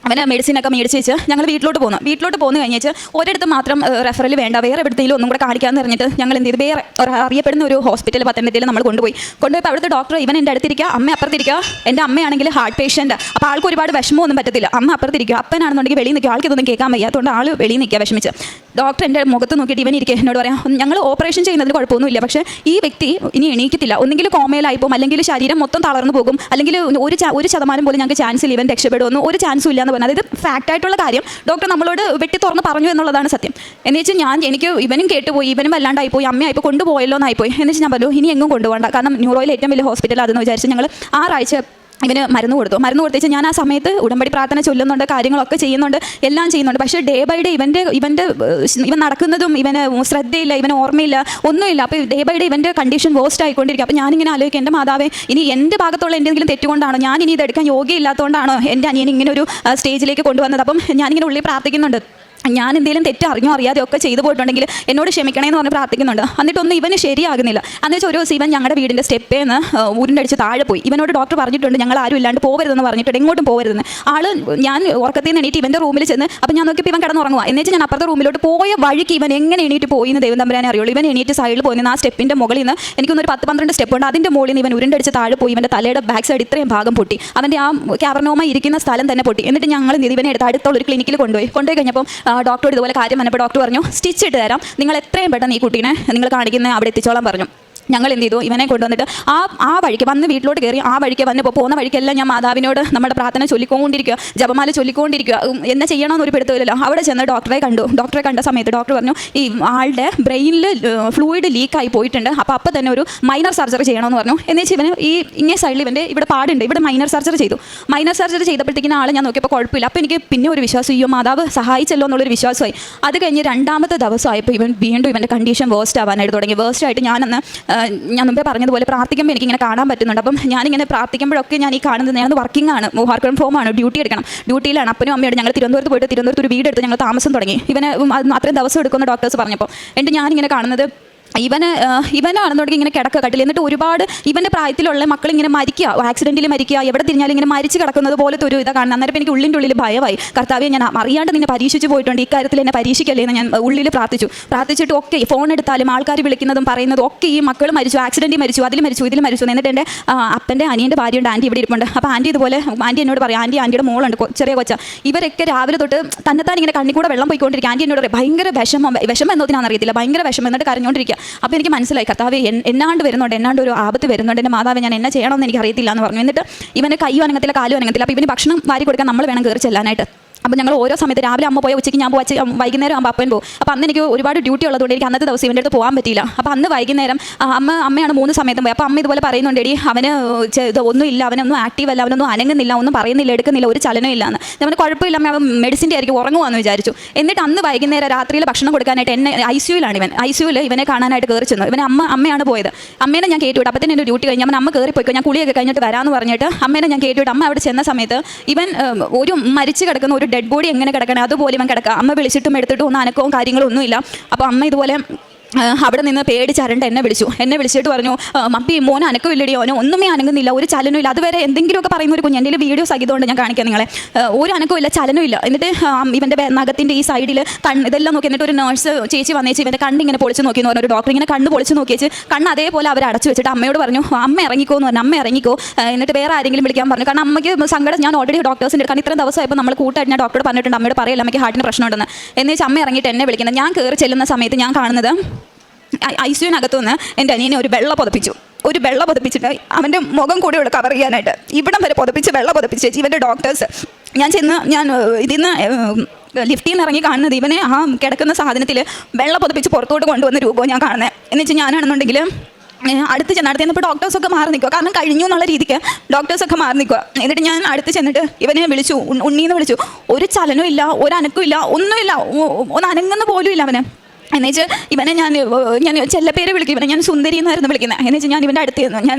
അവനെ മെഡിസിനൊക്കെ മേടിച്ച് വെച്ച് ഞങ്ങൾ വീട്ടിലോട്ട് പോന്നു കഴിഞ്ഞേച്ച് ഒരിടത്ത് മാത്രം റെഫറൽ വേണ്ട, വേറെ എവിടത്തേലും ഒന്നും കൂടെ കാണിക്കാമെന്ന് പറഞ്ഞിട്ട് ഞങ്ങൾ എന്ത് ചെയ്തു, വേറെ അറിയപ്പെടുന്ന ഒരു ഹോസ്പിറ്റൽ പത്തനംതിട്ടയിൽ നമ്മൾ കൊണ്ടുപോയപ്പോൾ അവിടുത്തെ ഡോക്ടർ ഇവൻ എൻ്റെ അടുത്തിരിക്കുക, അമ്മ അപ്പുറത്തിരിക്കുക. എൻ്റെ അമ്മയാണെങ്കിൽ ഹാർട്ട് പേഷ്യൻ്റ്, അപ്പോൾ ആൾക്ക് ഒരുപാട് വിഷമമൊന്നും പറ്റത്തില്ല. അമ്മ അപ്പുറത്തിരിക്കുക, അപ്പനാണെന്നുണ്ടെങ്കിൽ വെളിയിൽ നിൽക്കുക, ആൾക്ക് ഇതൊന്നും കേൾക്കാൻ വയ്യാത്തതുകൊണ്ട് ആൾ വെളിയിൽ നിൽക്കുക വിഷമിച്ച്. ഡോക്ടർ എൻ്റെ മുഖത്ത് നോക്കിയിട്ട് ഇവൻ ഇരിക്കുക, എന്നോട് പറയാം, ഞങ്ങൾ ഓപ്പറേഷൻ ചെയ്യുന്നതിന് കുഴപ്പമൊന്നുമില്ല, പക്ഷേ ഈ വ്യക്തി ഇനി എണീക്കത്തില്ല, ഒന്നെങ്കിൽ കോമയിലായിപ്പോൾ, അല്ലെങ്കിൽ ശരീരം മൊത്തം തളർന്നു പോകും, അല്ലെങ്കിൽ 1% പോലും ഞങ്ങൾക്ക് ചാൻസ് ഇല്ല ഇവൻ രക്ഷപ്പെടുമെന്ന്, ഒരു ചാൻസും ഇല്ല എന്ന് പറഞ്ഞാൽ ഇത് ഫാക്റ്റ് ആയിട്ടുള്ള കാര്യം ഡോക്ടർ നമ്മളോട് വെട്ടി തുറന്ന് പറഞ്ഞു എന്നുള്ളതാണ് സത്യം. എന്ന് വെച്ചാൽ എനിക്ക് ഇവനും കേട്ടുപോയി, ഇവനും വല്ലാണ്ടായിപ്പോയി, അമ്മയായിപ്പോൾ കൊണ്ടുപോയല്ലോ എന്നായിപ്പോയി. എന്ന് വെച്ചാൽ ഞാൻ പറഞ്ഞു ഇനി എങ്ങും കൊണ്ടുപോകണ്ട, കാരണം ന്യൂറോയിൽ ഏറ്റവും വലിയ ഹോസ്പിറ്റൽ അതെന്ന് വിചാരിച്ച് ഞങ്ങൾ 6 ആഴ്ച ഇവന് മരുന്ന് കൊടുത്തേച്ച് ഞാൻ ആ സമയത്ത് ഉടമ്പടി പ്രാർത്ഥന ചൊല്ലുന്നുണ്ട്, കാര്യങ്ങളൊക്കെ ചെയ്യുന്നുണ്ട്, എല്ലാം ചെയ്യുന്നുണ്ട്. പക്ഷേ ഡേ ബൈ ഡേ ഇവൻ നടക്കുന്നതും ഇവന് ശ്രദ്ധയില്ല, ഇവന് ഓർമ്മയില്ല, ഒന്നുമില്ല. അപ്പോൾ ഡേ ബൈ ഡേ ഇവൻ്റെ കണ്ടീഷൻ വേസ്റ്റ് ആയിക്കൊണ്ടിരിക്കുക. അപ്പോൾ ഞാനിങ്ങനെ ആലോചിക്കും, എൻ്റെ മാതാവേ, ഇനി എൻ്റെ ഭാഗത്തുള്ള എന്തെങ്കിലും തെറ്റുകൊണ്ടാണോ, ഞാൻ ഇനി ഇതെടുക്കാൻ യോഗ്യമില്ലാത്തതുകൊണ്ടാണോ എൻ്റെ അനിയൻ ഇങ്ങനെ ഒരു സ്റ്റേജിലേക്ക് കൊണ്ടുവന്നത്. അപ്പം ഞാനിങ്ങനെ ഉള്ളിൽ പ്രാർത്ഥിക്കുന്നുണ്ട്, ഞാൻ എന്തെങ്കിലും തെറ്റ് അറിഞ്ഞോ അറിയാതെ ഒക്കെ ചെയ്തു പോയിട്ടുണ്ടെങ്കിൽ എന്നോട് ക്ഷമിക്കണമെന്ന് പറഞ്ഞ് പ്രാർത്ഥിക്കുന്നുണ്ട്. എന്നിട്ടൊന്നും ഇവന് ശരിയാകുന്നില്ല. അന്ന് വെച്ചാൽ ഒരു ദിവസം ഇവൻ ഞങ്ങളുടെ വീടിൻ്റെ സ്റ്റെപ്പേന്ന് ഉരുണ്ടടിച്ച് താഴെ പോയി. ഇവനോട് ഡോക്ടർ പറഞ്ഞിട്ടുണ്ട് ഞങ്ങൾ ആരും ഇല്ലാണ്ട് പോകരുതെന്ന് പറഞ്ഞിട്ടുണ്ട്, എങ്ങോട്ടും പോകരുതെന്ന്. ഞാൻ ഉറക്കത്തിൽ നിന്ന് എണീറ്റ് ഇവൻ്റെ റൂമിൽ ചെന്ന്, അപ്പം ഞാൻ നോക്കിയപ്പോൾ ഇവൻ കിടന്നുറങ്ങുക. എന്നുവെച്ചാൽ ഞാൻ അപ്പുറത്തെ റൂമിലോട്ട് പോയ വഴിക്ക് ഇവൻ എങ്ങനെ എണീറ്റ് പോയി എന്ന് ദൈവം തമ്പുരാനെ അറിയുള്ളൂ. ഇവൻ എണീറ്റ് സൈഡിൽ പോയി ആ സ്റ്റെപ്പിൻ്റെ മുകളിൽ നിന്ന് എനിക്കൊന്നൊരു 10-12 സ്റ്റെപ്പ് ഉണ്ട്, അതിൻ്റെ മുകളിൽ നിന്ന് ഇവൻ ഉരുണ്ടടിച്ച് താഴെ പോയി. ഇവൻ്റെ തലയുടെ ബാക്ക് സൈഡ് ഇത്രയും ഭാഗം പൊട്ടി, അവൻ്റെ ആ ക്യാവർനോമ ഇരിക്കുന്ന സ്ഥലം തന്നെ പൊട്ടി. എന്നിട്ട് ഞങ്ങൾ ഇവനെ എടുത്ത് അടുത്തുള്ള ഒരു ക്ലിനിക്കിൽ കൊണ്ടുപോയി കഴിഞ്ഞപ്പോൾ ഡോക്ടർ ഇതുപോലെ വന്നപ്പോൾ ഡോക്ടർ പറഞ്ഞു, സ്റ്റിച്ച് ഇട്ട് തരാം, നിങ്ങൾ എത്രയും പെട്ടെന്ന് ഈ കുട്ടീനെ നിങ്ങൾ കാണിക്കുന്ന അവിടെ എത്തിച്ചോളാൻ പറഞ്ഞു. ഞങ്ങൾ എന്ത് ചെയ്തു, ഇവനെ കൊണ്ടുവന്നിട്ട് ആ വഴിക്ക് വന്ന് വീട്ടിലോട്ട് കയറി, ആ വഴിക്ക് വന്നപ്പോൾ പോകുന്ന വഴിക്കെല്ലാം ഞാൻ മാതാവിനോട് നമ്മുടെ പ്രാർത്ഥന ചൊല്ലിക്കൊണ്ടിരിക്കുക, ജപമാല ചൊല്ലിക്കൊണ്ടിരിക്കുക, എന്നാ ചെയ്യണമെന്ന് ഒരു പിടുത്തമില്ലല്ലോ. അവിടെ ചെന്ന് ഡോക്ടറെ കണ്ട സമയത്ത് ഡോക്ടർ പറഞ്ഞു, ഈ ആളുടെ ബ്രെയിനിൽ ഫ്ലൂയിഡ് ലീക്കായി പോയിട്ടുണ്ട്, അപ്പോൾ തന്നെ ഒരു മൈനർ സർജറി ചെയ്യണമെന്ന് പറഞ്ഞു. എന്ന് വെച്ചാൽ ഇവന് ഈ ഇങ്ങേ സൈഡിൽ ഇവൻ്റെ ഇവിടെ പാടുണ്ട്, ഇവിടെ മൈനർ സർജറി ചെയ്തപ്പോഴത്തേക്കിന് ആൾ ഞാൻ നോക്കിയപ്പോൾ കുഴപ്പമില്ല. അപ്പോൾ എനിക്ക് പിന്നെ ഒരു വിശ്വാസം, അയ്യോ മാതാവ് സഹായിച്ചല്ലോ എന്നുള്ളൊരു വിശ്വാസമായി. അത് കഴിഞ്ഞ് 2ാമത്തെ ദിവസമായപ്പോൾ ഇവൻ വീണ്ടും ഇവൻ്റെ കണ്ടീഷൻ വേസ്റ്റ് ആവാനായിട്ട് തുടങ്ങി. വേസ്റ്റായിട്ട് ഞാൻ മുമ്പേ പറഞ്ഞതുപോലെ പ്രാർത്ഥിക്കുമ്പോൾ എനിക്കിങ്ങനെ കാണാൻ പറ്റുന്നുണ്ട്. അപ്പം ഞാനിങ്ങനെ പ്രാർത്ഥിക്കുമ്പോഴൊക്കെ ഞാൻ ഈ കാണുന്നത്, ഞാനത് വർക്കിംഗ് ആണ്, വർക്ക് ഫ്രം ഹോം ആണ്, ഡ്യൂട്ടിയിലാണ്. അപ്പനും അമ്മയോട് ഞങ്ങൾ തിരുവനന്തപുരത്ത് ഒരു വീടെടുത്ത് ഞങ്ങൾ താമസം തുടങ്ങി. ഇവന് അത്രയും ദിവസം എടുക്കുന്ന ഡോക്ടേഴ്സ് പറഞ്ഞപ്പോൾ ഞാനിങ്ങനെ കാണുന്നത് ഇവനാണെന്നുണ്ടെങ്കിൽ ഇങ്ങനെ കട്ടിൽ, എന്നിട്ട് ഒരുപാട് ഇവൻ്റെ പ്രായത്തിലുള്ള മക്കൾ ഇങ്ങനെ മരിക്കുക, ആക്സിഡൻറ്റിൽ മരിക്കുക, എവിടെ തിരിഞ്ഞാലും ഇങ്ങനെ മരിച്ച് കിടക്കുന്നത് പോലത്തെ ഒരു ഇതാണ് കാണുന്നത്. അന്നേരം എനിക്ക് ഉള്ളിൽ ഭയമായി, കർത്താവേ ഞാൻ അറിയാണ്ട് നിന്നെ പരീക്ഷിച്ച് പോയിട്ടുണ്ട്, ഇക്കാര്യത്തിൽ എന്നെ പരീക്ഷിക്കല്ലേ എന്ന് ഞാൻ ഉള്ളിൽ പ്രാർത്ഥിച്ചിട്ട് ഒക്കെ ഫോൺ എടുത്താലും ആൾക്കാർ വിളിക്കുന്നതും പറയുന്നതും ഒക്കെ ഈ മക്കൾ മരിച്ചു, ആക്സിഡൻറ്റിൽ മരിച്ചു, ഇതിൽ മരിച്ചു. എന്നിട്ട് എൻ്റെ അപ്പൻ്റെ അനിയൻ്റെ ഭാര്യയുണ്ട്, ആൻറ്റി ഇവിടെ ഇരിപ്പുണ്ട്. അപ്പോൾ ആൻറ്റി ഇതുപോലെ ആൻറ്റി എന്നോട് പറയാം, ആൻറ്റിയുടെ മോളുണ്ട്, ചെറിയ കൊച്ച, ഇവരൊക്കെ രാവിലെ തൊട്ട് തന്നെത്താൻ ഇങ്ങനെ കണ്ണിക്കൂടെ വെള്ളം പോയിക്കൊണ്ടിരിക്കുക. ആൻറ്റി എന്നോട് പറയും ഭയങ്കര വിഷമം എന്നതിനാണെന്ന് അറിയത്തില്ല, ഭയങ്കര വിഷമം, എന്നിട്ട് കരഞ്ഞുകൊണ്ടിരിക്കുക. അപ്പോൾ എനിക്ക് മനസ്സിലായി, കർത്താവ് എന്നാണ്ട് ഒരു ആപത്ത് വരുന്നുണ്ട്, എൻ്റെ മാതാവ് ഞാൻ എന്നാ ചെയ്യണമെന്ന് എനിക്ക് അറിയത്തില്ല എന്ന് പറഞ്ഞു. എന്നിട്ട് ഇവന് കൈയും അനങ്ങത്തില്ല, കാലും അനങ്ങത്തില്ല. അപ്പോൾ ഇവന് ഭക്ഷണം വാരി കൊടുക്കാൻ നമ്മൾ വേണം കയറി ചെല്ലാനായിട്ട്. അപ്പോൾ ഞങ്ങൾ ഓരോ സമയത്ത് രാവിലെ അമ്മ പോയ, ഉച്ചയ്ക്ക് ഞാൻ വൈകുന്നേരം ആകുമ്പോൾ അപ്പൻ പോകും. അപ്പോൾ അന്ന് എനിക്ക് ഒരുപാട് ഡ്യൂട്ടി ഉള്ളതുകൊണ്ട് എനിക്ക് അന്നത്തെ ദിവസം ഇവൻ്റെ അടുത്ത് പോകാൻ പറ്റിയില്ല. അപ്പോൾ അന്ന് വൈകുന്നേരം അമ്മയാണ് 3 സമയത്തും പോയി. അപ്പോൾ അമ്മ ഇതുപോലെ പറയുന്നുണ്ട്, എടി അവന് ഒന്നുമില്ല, അവനൊന്നും ആക്റ്റീവ് അല്ല, അവനൊന്നും അനങ്ങുന്നില്ല, ഒന്നും പറയുന്നില്ല, എടുക്കുന്നില്ല, ഒരു ചലനം ഇല്ല എന്ന്. അവന് കുഴപ്പമില്ല, അവൻ മെഡിസിൻ്റെ ആയിരിക്കും, ഉറങ്ങുവാന്ന് വിചാരിച്ചു. എന്നിട്ട് അന്ന് വൈകുന്നേരം രാത്രിയിൽ ഭക്ഷണം കൊടുക്കാനായിട്ട് എന്നെ ഐസിയുവിൽ ഇവനെ കാണാനായിട്ട് കയറി ചെന്നു. അമ്മയാണ് പോയത്. അമ്മേനെ ഞാൻ കേട്ടുവിട്ടു. അപ്പോൾ തന്നെ എൻ്റെ ഡ്യൂട്ടി കഴിഞ്ഞ് അമ്മ കയറി പോയിക്കോ, ഞാൻ കുളിയൊക്കെ കഴിഞ്ഞിട്ട് വരാമെന്ന് പറഞ്ഞിട്ട് അമ്മേനെ ഞാൻ കേട്ടുവിട്ടു. അമ്മ അവിടെ ചെന്ന സമയത്ത് ഇവൻ ഒരു മരിച്ചു കിടക്കുന്ന ഒരു ഡെഡ് ബോഡി എങ്ങനെ കിടക്കണേ അതുപോലെ ഇവൻ കിടക്കുക. അമ്മ വിളിച്ചിട്ടും എടുത്തിട്ടും ഒന്നും അനക്കവും കാര്യങ്ങളും ഒന്നുമില്ല. അപ്പോൾ അമ്മ ഇതുപോലെ അവിടെ നിന്ന് പേടിച്ചരണ്ട് എന്നെ വിളിച്ചിട്ട് പറഞ്ഞു, മപ്പി മോൻ അനക്കമില്ലടി, അവനോ ഒന്നുമേ അനങ്ങുന്നില്ല, ഒരു ചലനമില്ല. അതുവരെ എന്തെങ്കിലുമൊക്കെ പറയുന്ന ഒരു കുഞ്ഞ്, എൻ്റെ വീഡിയോ സഹിതമുണ്ട്, ഞാൻ കാണിക്കാം നിങ്ങളെ. ഒരു അനക്കമില്ല, ചലനമില്ല. എന്നിട്ട് ഇവൻ്റെ നഖത്തിൻ്റെ ഈ സൈഡിൽ ഇതെല്ലാം നോക്കി. എന്നിട്ട് ഒരു നേഴ്സ് ചേച്ചി വന്നേച്ച് ഇവൻ്റെ കണ്ണിങ്ങനെ പൊളിച്ച് നോക്കി എന്ന് പറഞ്ഞു. ഒരു ഡോക്ടർ ഇങ്ങനെ കണ്ണ് പൊളിച്ച് നോക്കിയേച്ച് കണ്ണ് അതേപോലെ അവർ അടച്ചു വെച്ചിട്ട് അമ്മയോട് പറഞ്ഞു, അമ്മ ഇറങ്ങിക്കോ എന്ന് പറഞ്ഞു. അമ്മ ഇറങ്ങിക്കോ, എന്നിട്ട് വേറെ ആരെങ്കിലും വിളിക്കാൻ പറഞ്ഞു. കാരണം അമ്മയ്ക്ക് സങ്കടം. ഞാൻ ഓൾറെഡി ഡോക്ടേഴ്സിൻ്റെ കാരണം ഇത്രയും ദിവസമായപ്പോൾ നമ്മൾ കൂട്ടായിട്ട് ഞാൻ ഡോക്ടറോട് പറഞ്ഞിട്ടുണ്ട്, അമ്മയോട് പറയില്ല അമ്മയ്ക്ക് ഹാർട്ടിന് പ്രശ്നമുണ്ടെന്ന്. എന്ന് വെച്ചാൽ അമ്മ ഇറങ്ങിയിട്ട് എന്നെ വിളിക്കുന്നത്. ഞാൻ കയറി ചെല്ലുന്ന സമയത്ത് ഞാൻ കാണുന്നത് ICU-നകത്തു നിന്ന് എൻ്റെ അനിയനെ ഒരു വെള്ള പൊതപ്പിച്ചിട്ട് അവൻ്റെ മുഖം കൂടെ കവർ ചെയ്യാനായിട്ട് ഇവിടം വരെ വെള്ള പൊതപ്പിച്ച് ഇവൻ്റെ ഡോക്ടേഴ്സ്. ഞാൻ ഇതിന്ന് ലിഫ്റ്റിൽ നിന്ന് ഇറങ്ങി കാണുന്നത് ഇവനെ ആ കിടക്കുന്ന സാധനത്തിൽ വെള്ള പൊതപ്പിച്ച് പുറത്തോട്ട് കൊണ്ടുവന്ന രൂപവും ഞാൻ കാണുന്നത്. എന്ന് വെച്ചാൽ ഞാനാണെന്നുണ്ടെങ്കിൽ അടുത്ത് ചെന്നപ്പോൾ ഡോക്ടേഴ്സൊക്കെ മാറി നിൽക്കുക. കാരണം കഴിഞ്ഞു എന്നുള്ള രീതിക്ക് ഡോക്ടേഴ്സൊക്കെ മാറി നിൽക്കുക. എന്നിട്ട് ഞാൻ അടുത്ത് ചെന്നിട്ട് ഇവനെ വിളിച്ചു, ഉണ്ണീന്ന് വിളിച്ചു. ഒരു ചലനവും ഇല്ല, ഒരു അനക്കും ഇല്ല, ഒന്നുമില്ല, ഒന്ന് അനങ്ങുന്ന പോലും ഇല്ല അവന്. എന്നുവെച്ചാൽ ഇവനെ ഞാൻ ചെല്ലപ്പേര് വിളിക്കും, ഇവനെ ഞാൻ സുന്ദരി എന്നായിരുന്നു വിളിക്കുന്നത്. എന്നുവെച്ചാൽ ഞാൻ ഇവൻ്റെ അടുത്ത് ഞാൻ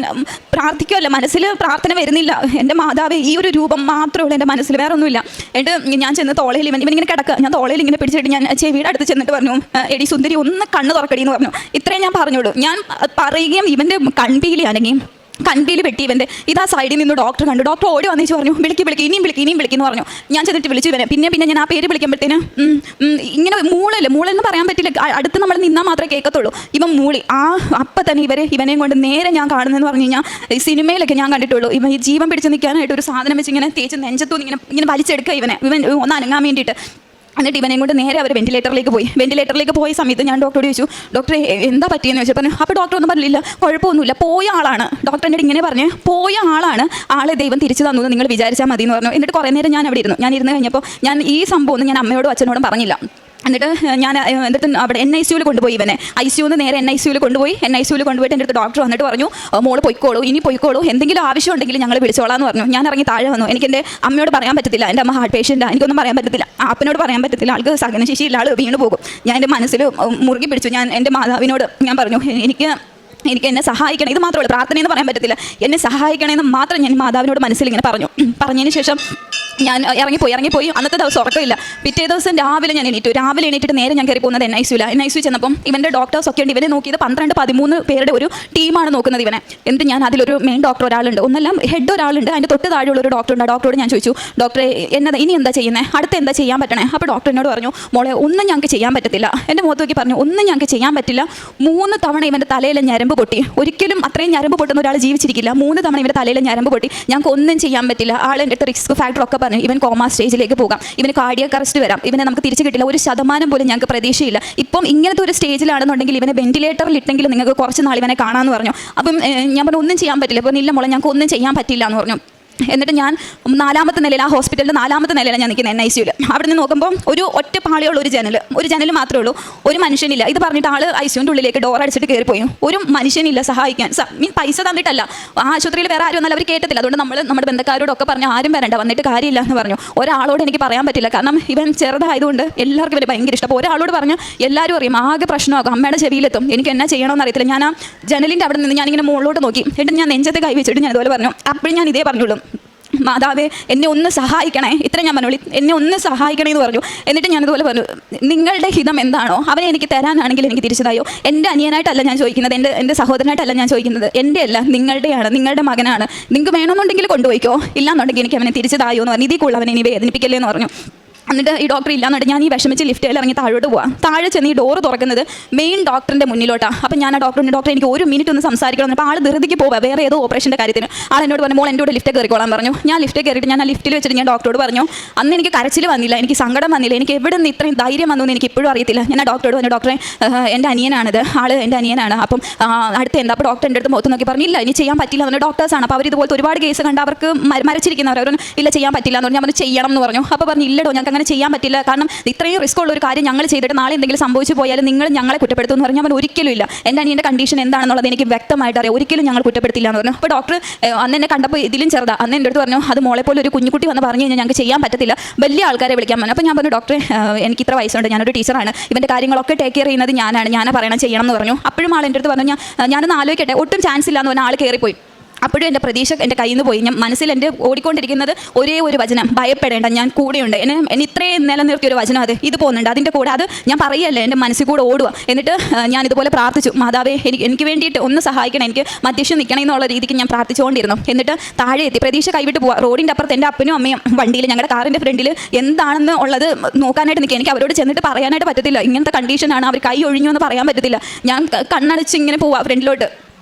പ്രാർത്ഥിക്കുമല്ല, മനസ്സിൽ പ്രാർത്ഥന വരുന്നില്ല. എൻ്റെ മാതാവ് ഈ ഒരു രൂപം മാത്രമേ ഉള്ളൂ എൻ്റെ മനസ്സിൽ, വേറെ ഒന്നുമില്ല. എന്നിട്ട് ഞാൻ ചെന്ന് തോളയിൽ ഇവനിങ്ങനെ കിടക്കുക. ഞാൻ തോളയിൽ ഇങ്ങനെ പിടിച്ചിട്ട് ഞാൻ ചെവിയുടെ അടുത്ത് ചെന്നിട്ട് പറഞ്ഞു, എടി സുന്ദരി ഒന്ന് കണ്ണ് തുറക്കടി എന്ന് പറഞ്ഞു. ഇത്രയും ഞാൻ പറഞ്ഞോളൂ. ഞാൻ പറയുകയും ഇവൻ്റെ കൺപീലിയാണെങ്കിൽ കൺപീൽ വെട്ടി ഇവൻ്റെ ഇതാ സൈഡിൽ നിന്ന് ഡോക്ടർ കണ്ടു. ഡോക്ടർ ഓടി വന്നിച്ച് പറഞ്ഞു, വിളിക്ക് ഇനിയും വിളിക്കുന്നു പറഞ്ഞു. ഞാൻ ചെന്നിട്ട് വിളിച്ചു ഇവനെ. പിന്നെ ഞാൻ ആ പേര് വിളിക്കുമ്പോഴത്തേന് ഇങ്ങനെ മൂളെന്ന് പറയാൻ പറ്റില്ല, അടുത്ത് നമ്മൾ നിന്നാൽ മാത്രമേ കേൾക്കത്തുള്ളൂ. ഇവൻ മൂളി. അപ്പം തന്നെ ഇവനെയും കൊണ്ട് നേരെ ഞാൻ കാണുന്നതെന്ന് പറഞ്ഞു കഴിഞ്ഞാൽ സിനിമയിലൊക്കെ ഞാൻ കണ്ടിട്ടുള്ളൂ. ഇവൻ ഈ ജീവൻ പിടിച്ച് നിൽക്കാനായിട്ട് ഒരു സാധനം വെച്ച് ഇങ്ങനെ തേച്ച് നെഞ്ചത്തുനിന്ന് ഇങ്ങനെ വലിച്ചെടുക്കുക ഇവൻ ഒന്ന് അനങ്ങാൻ വേണ്ടിയിട്ട്. എന്നിട്ട് ഇവനെയും കൊണ്ട് നേരെ അവർ വെന്റിലേറ്ററിലേക്ക് പോയ സമയത്ത് ഞാൻ ഡോക്ടറോട് ചോദിച്ചു, ഡോക്ടറെ എന്താ പറ്റിയെന്ന് ചോദിച്ചു. പറഞ്ഞു. അപ്പോൾ ഡോക്ടർ ഒന്നും പറഞ്ഞില്ല, കുഴപ്പമൊന്നുമില്ല, പോയ ആളാണ്. ഡോക്ടർ എന്നോട് ഇങ്ങനെ പറഞ്ഞ്, പോയ ആളാണ്, ആളെ ദൈവം തിരിച്ചു തന്നു നിങ്ങൾ വിചാരിച്ചാൽ മതി എന്ന് പറഞ്ഞു. എന്നിട്ട് കുറേ നേരം ഞാൻ അവിടെ ഇരുന്നു. ഞാൻ ഇരുന്ന് കഴിഞ്ഞപ്പോൾ ഞാൻ ഈ സംഭവം ഒന്നും ഞാൻ അമ്മയോടും അച്ഛനോടും പറഞ്ഞില്ല. എന്നിട്ട് ഞാൻ എന്നിട്ട് അവിടെ NICU-ൽ കൊണ്ടുപോയി ഇവനെ. ICU-ന്ന് നേരെ NICU-ൽ കൊണ്ടുപോയിട്ട് എൻ്റെ അടുത്ത് ഡോക്ടർ വന്നിട്ട് പറഞ്ഞു, മോള് പോയിക്കോളൂ, എന്തെങ്കിലും ആവശ്യം ഉണ്ടെങ്കിൽ ഞങ്ങൾ വിളിച്ചോളാന്ന് പറഞ്ഞു. ഞാൻ ഇറങ്ങി താഴെ വന്നു. എനിക്ക് എൻ്റെ അമ്മയോട് പറയാൻ പറ്റത്തില്ല, എൻ്റെ അമ്മ ഹാർട്ട് പേഷ്യൻ്റാണ്, എനിക്കൊന്നും പറയാൻ പറ്റത്തില്ല. അപ്പനോട് പറയാൻ പറ്റത്തില്ല, ആൾക്ക് സഹനശേഷിയില്ല, ആൾ വീണ് പോകും. ഞാൻ എൻ്റെ മനസ്സിൽ മുറുകി പിടിച്ചു. ഞാൻ എൻ്റെ മാതാവിനോട് ഞാൻ പറഞ്ഞു, എനിക്ക് എന്നെ സഹായിക്കണം, ഇത് മാത്രമല്ല, പ്രാർത്ഥനയെന്ന് പറയാൻ പറ്റത്തില്ല, എന്നെ സഹായിക്കണമെന്ന് മാത്രം ഞാൻ മാതാവിനോട് മനസ്സിൽ ഇങ്ങനെ പറഞ്ഞതിന് ശേഷം ഞാൻ ഇറങ്ങിപ്പോയി. അന്നത്തെ ദിവസം ഉറക്കമില്ല. പിറ്റേ ദിവസം രാവിലെ ഞാൻ എണീറ്റിട്ട് നേരെ ഞാൻ കയറി പോകുന്നത് NICU ചെന്നപ്പം ഇവൻ്റെ ഡോക്ടേഴ്സ് ഒക്കെ ഉണ്ട്. ഇവനെ നോക്കിയത് 12-13 പേരുടെ ഒരു ടീമാണ് നോക്കുന്നത് ഇവനെ. എന്നിട്ട് ഞാൻ അതിലൊരു മെയിൻ ഡോക്ടർ ഒരാളുണ്ട്, ഒന്നെല്ലാം ഹെഡ് ഒരാളുണ്ട്, അതിൻ്റെ തൊട്ട് താഴെയുള്ള ഒരു ഡോക്ടറുണ്ട്. ആ ഡോക്ടറോട് ഞാൻ ചോദിച്ചു, ഡോക്ടറെ ഇനി എന്താ ചെയ്യുന്നത്, അടുത്ത് എന്താ ചെയ്യാൻ പറ്റണേ? അപ്പോൾ ഡോക്ടർ എന്നോട് പറഞ്ഞു, മോളെ ഒന്നും ഞങ്ങൾക്ക് ചെയ്യാൻ പറ്റത്തില്ല. എൻ്റെ മുഖത്ത് നോക്കി പറഞ്ഞു, ഒന്നും ഞങ്ങൾക്ക് ചെയ്യാൻ പറ്റില്ല. 3 തവണ ഇവൻ്റെ തലയിലെ ഞരമ്പ് പൊട്ടി. ഒരിക്കലും അത്രയും ഞരമ്പ് പൊട്ടുന്ന ഒരാൾ ജീവിച്ചിരിക്കില്ല. 3 തവണ ഇവൻ്റെ തലയിലെ ഞരമ്പ് പൊട്ടി. ഞങ്ങൾക്ക് ഒന്നും ചെയ്യാൻ പറ്റില്ല. ആളെൻ്റെ അടുത്ത് റിസ്ക് ഫാക്ടർ ഒക്കെ പറഞ്ഞു, ഇവൻ കോമ സ്റ്റേജിലേക്ക് പോകാം, ഇവന് കാർഡിയക് അറസ്റ്റ് വരാം, ഇവനെ നമുക്ക് തിരിച്ചു കിട്ടില്ല, 1% പോലും ഞങ്ങൾക്ക് പ്രതീക്ഷയില്ല. ഇപ്പം ഇങ്ങനത്തെ ഒരു സ്റ്റേജിലാണെന്നുണ്ടെങ്കിൽ ഇവനെ വെന്റിലേറ്ററിൽ ഇട്ടെങ്കിലും നിങ്ങൾക്ക് കുറച്ച് നാൾ ഇവനെ കാണാമെന്ന് പറഞ്ഞു. അപ്പം ഞാൻ പറഞ്ഞു, ഒന്നും ചെയ്യാൻ പറ്റില്ല. അപ്പോൾ ഇല്ല മോളെ, ഞങ്ങൾക്ക് ഒന്നും ചെയ്യാൻ പറ്റില്ല എന്ന് പറഞ്ഞു. എന്നിട്ട് ഞാൻ 4ാമത്തെ നിലയിൽ, ആ ഹോസ്പിറ്റലിൻ്റെ 4ാമത്തെ നിലയിലാണ് ഞാൻ നിൽക്കുന്നത് NICU-ൽ. അവിടെ നിന്ന് നോക്കുമ്പോൾ ഒറ്റ പാളിയുള്ള ഒരു ജനൽ മാത്രമേ ഉള്ളൂ, ഒരു മനുഷ്യനില്ല. ഇത് പറഞ്ഞിട്ട് ആൾ ICU-ൻ്റെ ഉള്ളിലേക്ക് ഡോർ അടിച്ചിട്ട് കയറിപ്പോയി. ഒരു മനുഷ്യനില്ല സഹായിക്കാൻ. പൈസ തന്നിട്ടല്ല, ആശുപത്രിയിൽ വേറെ ആരും വന്നാൽ അവർ കേട്ടത്തില്ല. അതുകൊണ്ട് നമ്മുടെ ബന്ധക്കാരോടൊക്കെ പറഞ്ഞു, ആരും വരണ്ട, വന്നിട്ട് കാര്യമില്ല എന്ന് പറഞ്ഞു. ഒരാളോട് എനിക്ക് പറയാൻ പറ്റില്ല, കാരണം ഇവൻ ചെറുതായതുകൊണ്ട് എല്ലാവർക്കും ഇവരെ ഭയങ്കര ഇഷ്ടം. അപ്പോൾ ഒരാളോട് പറഞ്ഞു എല്ലാവരും അറിയും, ആകെ പ്രശ്നമാകും, അമ്മയുടെ ചെവിയിലെത്തും, എനിക്ക് എന്നാ ചെയ്യണമെന്ന് അറിയത്തില്ല. ഞാൻ ആ ജനലിൻ്റെ അവിടെ നിന്ന് ഞാനിങ്ങനെ മുകളിലോട്ട് നോക്കി. എന്നിട്ട് ഞാൻ നെഞ്ചത്ത് കൈ വെച്ചിട്ട് ഞാൻ ഇതുപോലെ പറഞ്ഞു. അപ്പോഴും ഞാൻ ഇതേ പറഞ്ഞുള്ളൂ, മാതാവേ എന്നെ ഒന്ന് സഹായിക്കണേ, ഇത്ര ഞാൻ പറഞ്ഞു, എന്നെ ഒന്ന് സഹായിക്കണേ എന്ന് പറഞ്ഞു. എന്നിട്ട് ഞാനിതുപോലെ പറഞ്ഞു, നിങ്ങളുടെ ഹിതം എന്താണോ അവനെ എനിക്ക് തരാനാണെങ്കിൽ എനിക്ക് തിരിച്ചതായോ. എൻ്റെ അനിയനായിട്ടല്ല ഞാൻ ചോദിക്കുന്നത്, എൻ്റെ സഹോദരനായിട്ടല്ല ഞാൻ ചോദിക്കുന്നത്, എൻ്റെ അല്ല, നിങ്ങളുടെയാണ്, നിങ്ങളുടെ മകനാണ്. നിങ്ങൾക്ക് വേണമെന്നുണ്ടെങ്കിൽ കൊണ്ടുപോയിക്കോ, ഇല്ലാന്നുണ്ടെങ്കിൽ എനിക്ക് അവനെ തിരിച്ചതായോ എന്ന് പറഞ്ഞു. ഇതിക്കുള്ള അവനെ ഇനി വേദനിപ്പിക്കല്ലേ എന്ന് പറഞ്ഞു. എന്നിട്ട് ഈ ഡോക്ടർ ഇല്ലാന്നിട്ട് ഞാൻ ഈ വിഷമിച്ച് ലിഫ്റ്റിൽ ഇറങ്ങി താഴോട്ട് പോവാം. താഴെ ചെന്ന് ഈ ഡോറ് തുറക്കുന്നത് മെയിൻ ഡോക്ടറിൻ്റെ മുന്നിലോട്ടാണ്. അപ്പം ഞാൻ ആ ഡോക്ടർ എനിക്ക് 1 മിനിറ്റ് ഒന്ന് സംസാരിക്കണം. അപ്പോൾ ആൾ ധൃതിക്ക് പോവുക, വേറെ ഏതോ ഓപ്പറേഷൻ്റെ കാര്യത്തിന്. ആൾ എന്നോട് പറഞ്ഞു, മോൾ എൻ്റെ കൂടെ ലിഫ്റ്റ് കയറിക്കോളാൻ പറഞ്ഞു. ഞാൻ ലിഫ്റ്റ് കയറിയിട്ട് ഞാൻ ആ ലിഫ്റ്റിൽ വെച്ചിട്ട് ഞാൻ ഡോക്ടറോട് പറഞ്ഞു. അന്ന് എനിക്ക് കരച്ചിൽ വന്നില്ല, എനിക്ക് സങ്കടം വന്നില്ല, എനിക്ക് എവിടെ നിന്ന് ഇത്രയും ധൈര്യം വന്നു എനിക്ക് ഇപ്പോഴും അറിയത്തില്ല. ഞാൻ ആ ഡോക്ടറോട് പറഞ്ഞു, ഡോക്ടറെ എൻ്റെ അനിയനാണിത്, ആൾ എൻ്റെ അനിയനാണ്, അപ്പം അടുത്ത് എന്താ? അപ്പോൾ ഡോക്ടർ എൻ്റെ അടുത്ത് മുഖത്ത് നോക്കി പറഞ്ഞില്ല, ഇനി ചെയ്യാൻ പറ്റില്ല എന്ന്. ഡോക്ടേഴ്സാണ്, അപ്പോൾ അവർ ഇതുപോലത്തെ ഒരുപാട് കേസ് കണ്ട് അവർക്ക് മരച്ചിരിക്കുന്നവർ, അവർ ഇല്ല ചെയ്യാൻ പറ്റില്ല എന്ന് പറഞ്ഞു. ഞാൻ പറഞ്ഞു ചെയ്യണം എന്ന് പറഞ്ഞു. അപ്പോൾ പറഞ്ഞു, ഇല്ലടോ ഞങ്ങൾക്ക് അങ്ങനെ ചെയ്യാൻ പറ്റില്ല, കാരണം ഇത്രയും റിസ്ക് ഉള്ള ഒരു കാര്യം ഞങ്ങൾ ചെയ്തിട്ട് നാളെ എന്തെങ്കിലും സംഭവിച്ചു പോയാലും നിങ്ങൾ ഞങ്ങളെ കുറ്റപ്പെടുത്തുമെന്ന് പറഞ്ഞാൽ അവൻ ഒരിക്കലും ഇല്ല. എൻ്റെ അനിയൻ്റെ കണ്ടീഷൻ എന്താണെന്നുള്ളത് എനിക്ക് വ്യക്തമായിട്ട് അറിയാം, ഒരിക്കലും ഞങ്ങൾ കുറ്റപ്പെടുത്തില്ല എന്ന് പറഞ്ഞു. അപ്പോൾ ഡോക്ടർ അന്ന് എന്നെ കണ്ടപ്പോൾ ഇതിലും ചെറുതാ, അന്ന് എൻ്റെ അടുത്ത് പറഞ്ഞു, അത് മോളെ പോലെ ഒരു കുഞ്ഞുകുട്ടി വന്ന് പറഞ്ഞു കഴിഞ്ഞാൽ ഞങ്ങൾക്ക് ചെയ്യാൻ പറ്റത്തില്ല, വലിയ ആൾക്കാരെ വിളിക്കാൻ പറഞ്ഞു. അപ്പോൾ ഞാൻ പറഞ്ഞു, ഡോക്ടറെ എനിക്ക് ഇത്ര വയസ്സുണ്ട്, ഞാനൊരു ടീച്ചറാണ്, ഇവൻ്റെ കാര്യങ്ങളൊക്കെ ടേക്ക് കെയർ ചെയ്യുന്നത് ഞാനാണ് പറയണം ചെയ്യണം എന്ന് പറഞ്ഞു. അപ്പോഴും ആൾ എൻ്റെ അടുത്ത് പറഞ്ഞു, ഞാനൊന്ന് ആലോചിക്കട്ടെ, ഒട്ടും ചാൻസ് ഇല്ല എന്ന് പറഞ്ഞാൽ ആൾ കയറിപ്പോയി. അപ്പോഴും എൻ്റെ പ്രതീക്ഷ എൻ്റെ കയ്യിൽ നിന്ന് പോയി. ഞാൻ മനസ്സിൽ എൻ്റെ ഓടിക്കൊണ്ടിരിക്കുന്നത് ഒരേ ഒരു വചനം, ഭയപ്പെടേണ്ട, ഞാൻ കൂടെയുണ്ട്. എന്നെ ഇത്രയും നിലനിർത്തിയൊരു വചനം അത് ഇത് പോകുന്നുണ്ട്. അതിൻ്റെ കൂടെ അത് ഞാൻ പറയല്ലേ, എൻ്റെ മനസ്സിൽ കൂടെ ഓടുക. എന്നിട്ട് ഞാൻ ഇതുപോലെ പ്രാർത്ഥിച്ചു, മാതാവേ എനിക്ക് വേണ്ടിയിട്ട് ഒന്ന് സഹായിക്കണം, എനിക്ക് മധ്യസ്ഥം നിൽക്കണം എന്നുള്ള രീതിക്ക് ഞാൻ പ്രാർത്ഥിച്ചുകൊണ്ടിരുന്നു. എന്നിട്ട് താഴെ എത്തി. പ്രതീക്ഷ കൈവിട്ട് പോവുക. റോഡിൻ്റെ അപ്പുറത്ത് എൻ്റെ അപ്പനും അമ്മയും വണ്ടിയിൽ, ഞങ്ങളുടെ കാറിൻ്റെ ഫ്രണ്ടിൽ എന്താണെന്ന് ഉള്ളത് നോക്കാനായിട്ട് നിൽക്കുക. എനിക്ക് അവരോട് ചെന്നിട്ട് പറയാനായിട്ട് പറ്റത്തില്ല, ഇങ്ങനത്തെ കണ്ടീഷനാണ്, അവർ കൈ ഒഴിഞ്ഞു എന്ന് പറയാൻ പറ്റത്തില്ല. ഞാൻ കണ്ണടച്ച് ഇങ്ങനെ പോവാം ഫ്രണ്ടിലോട്ട്.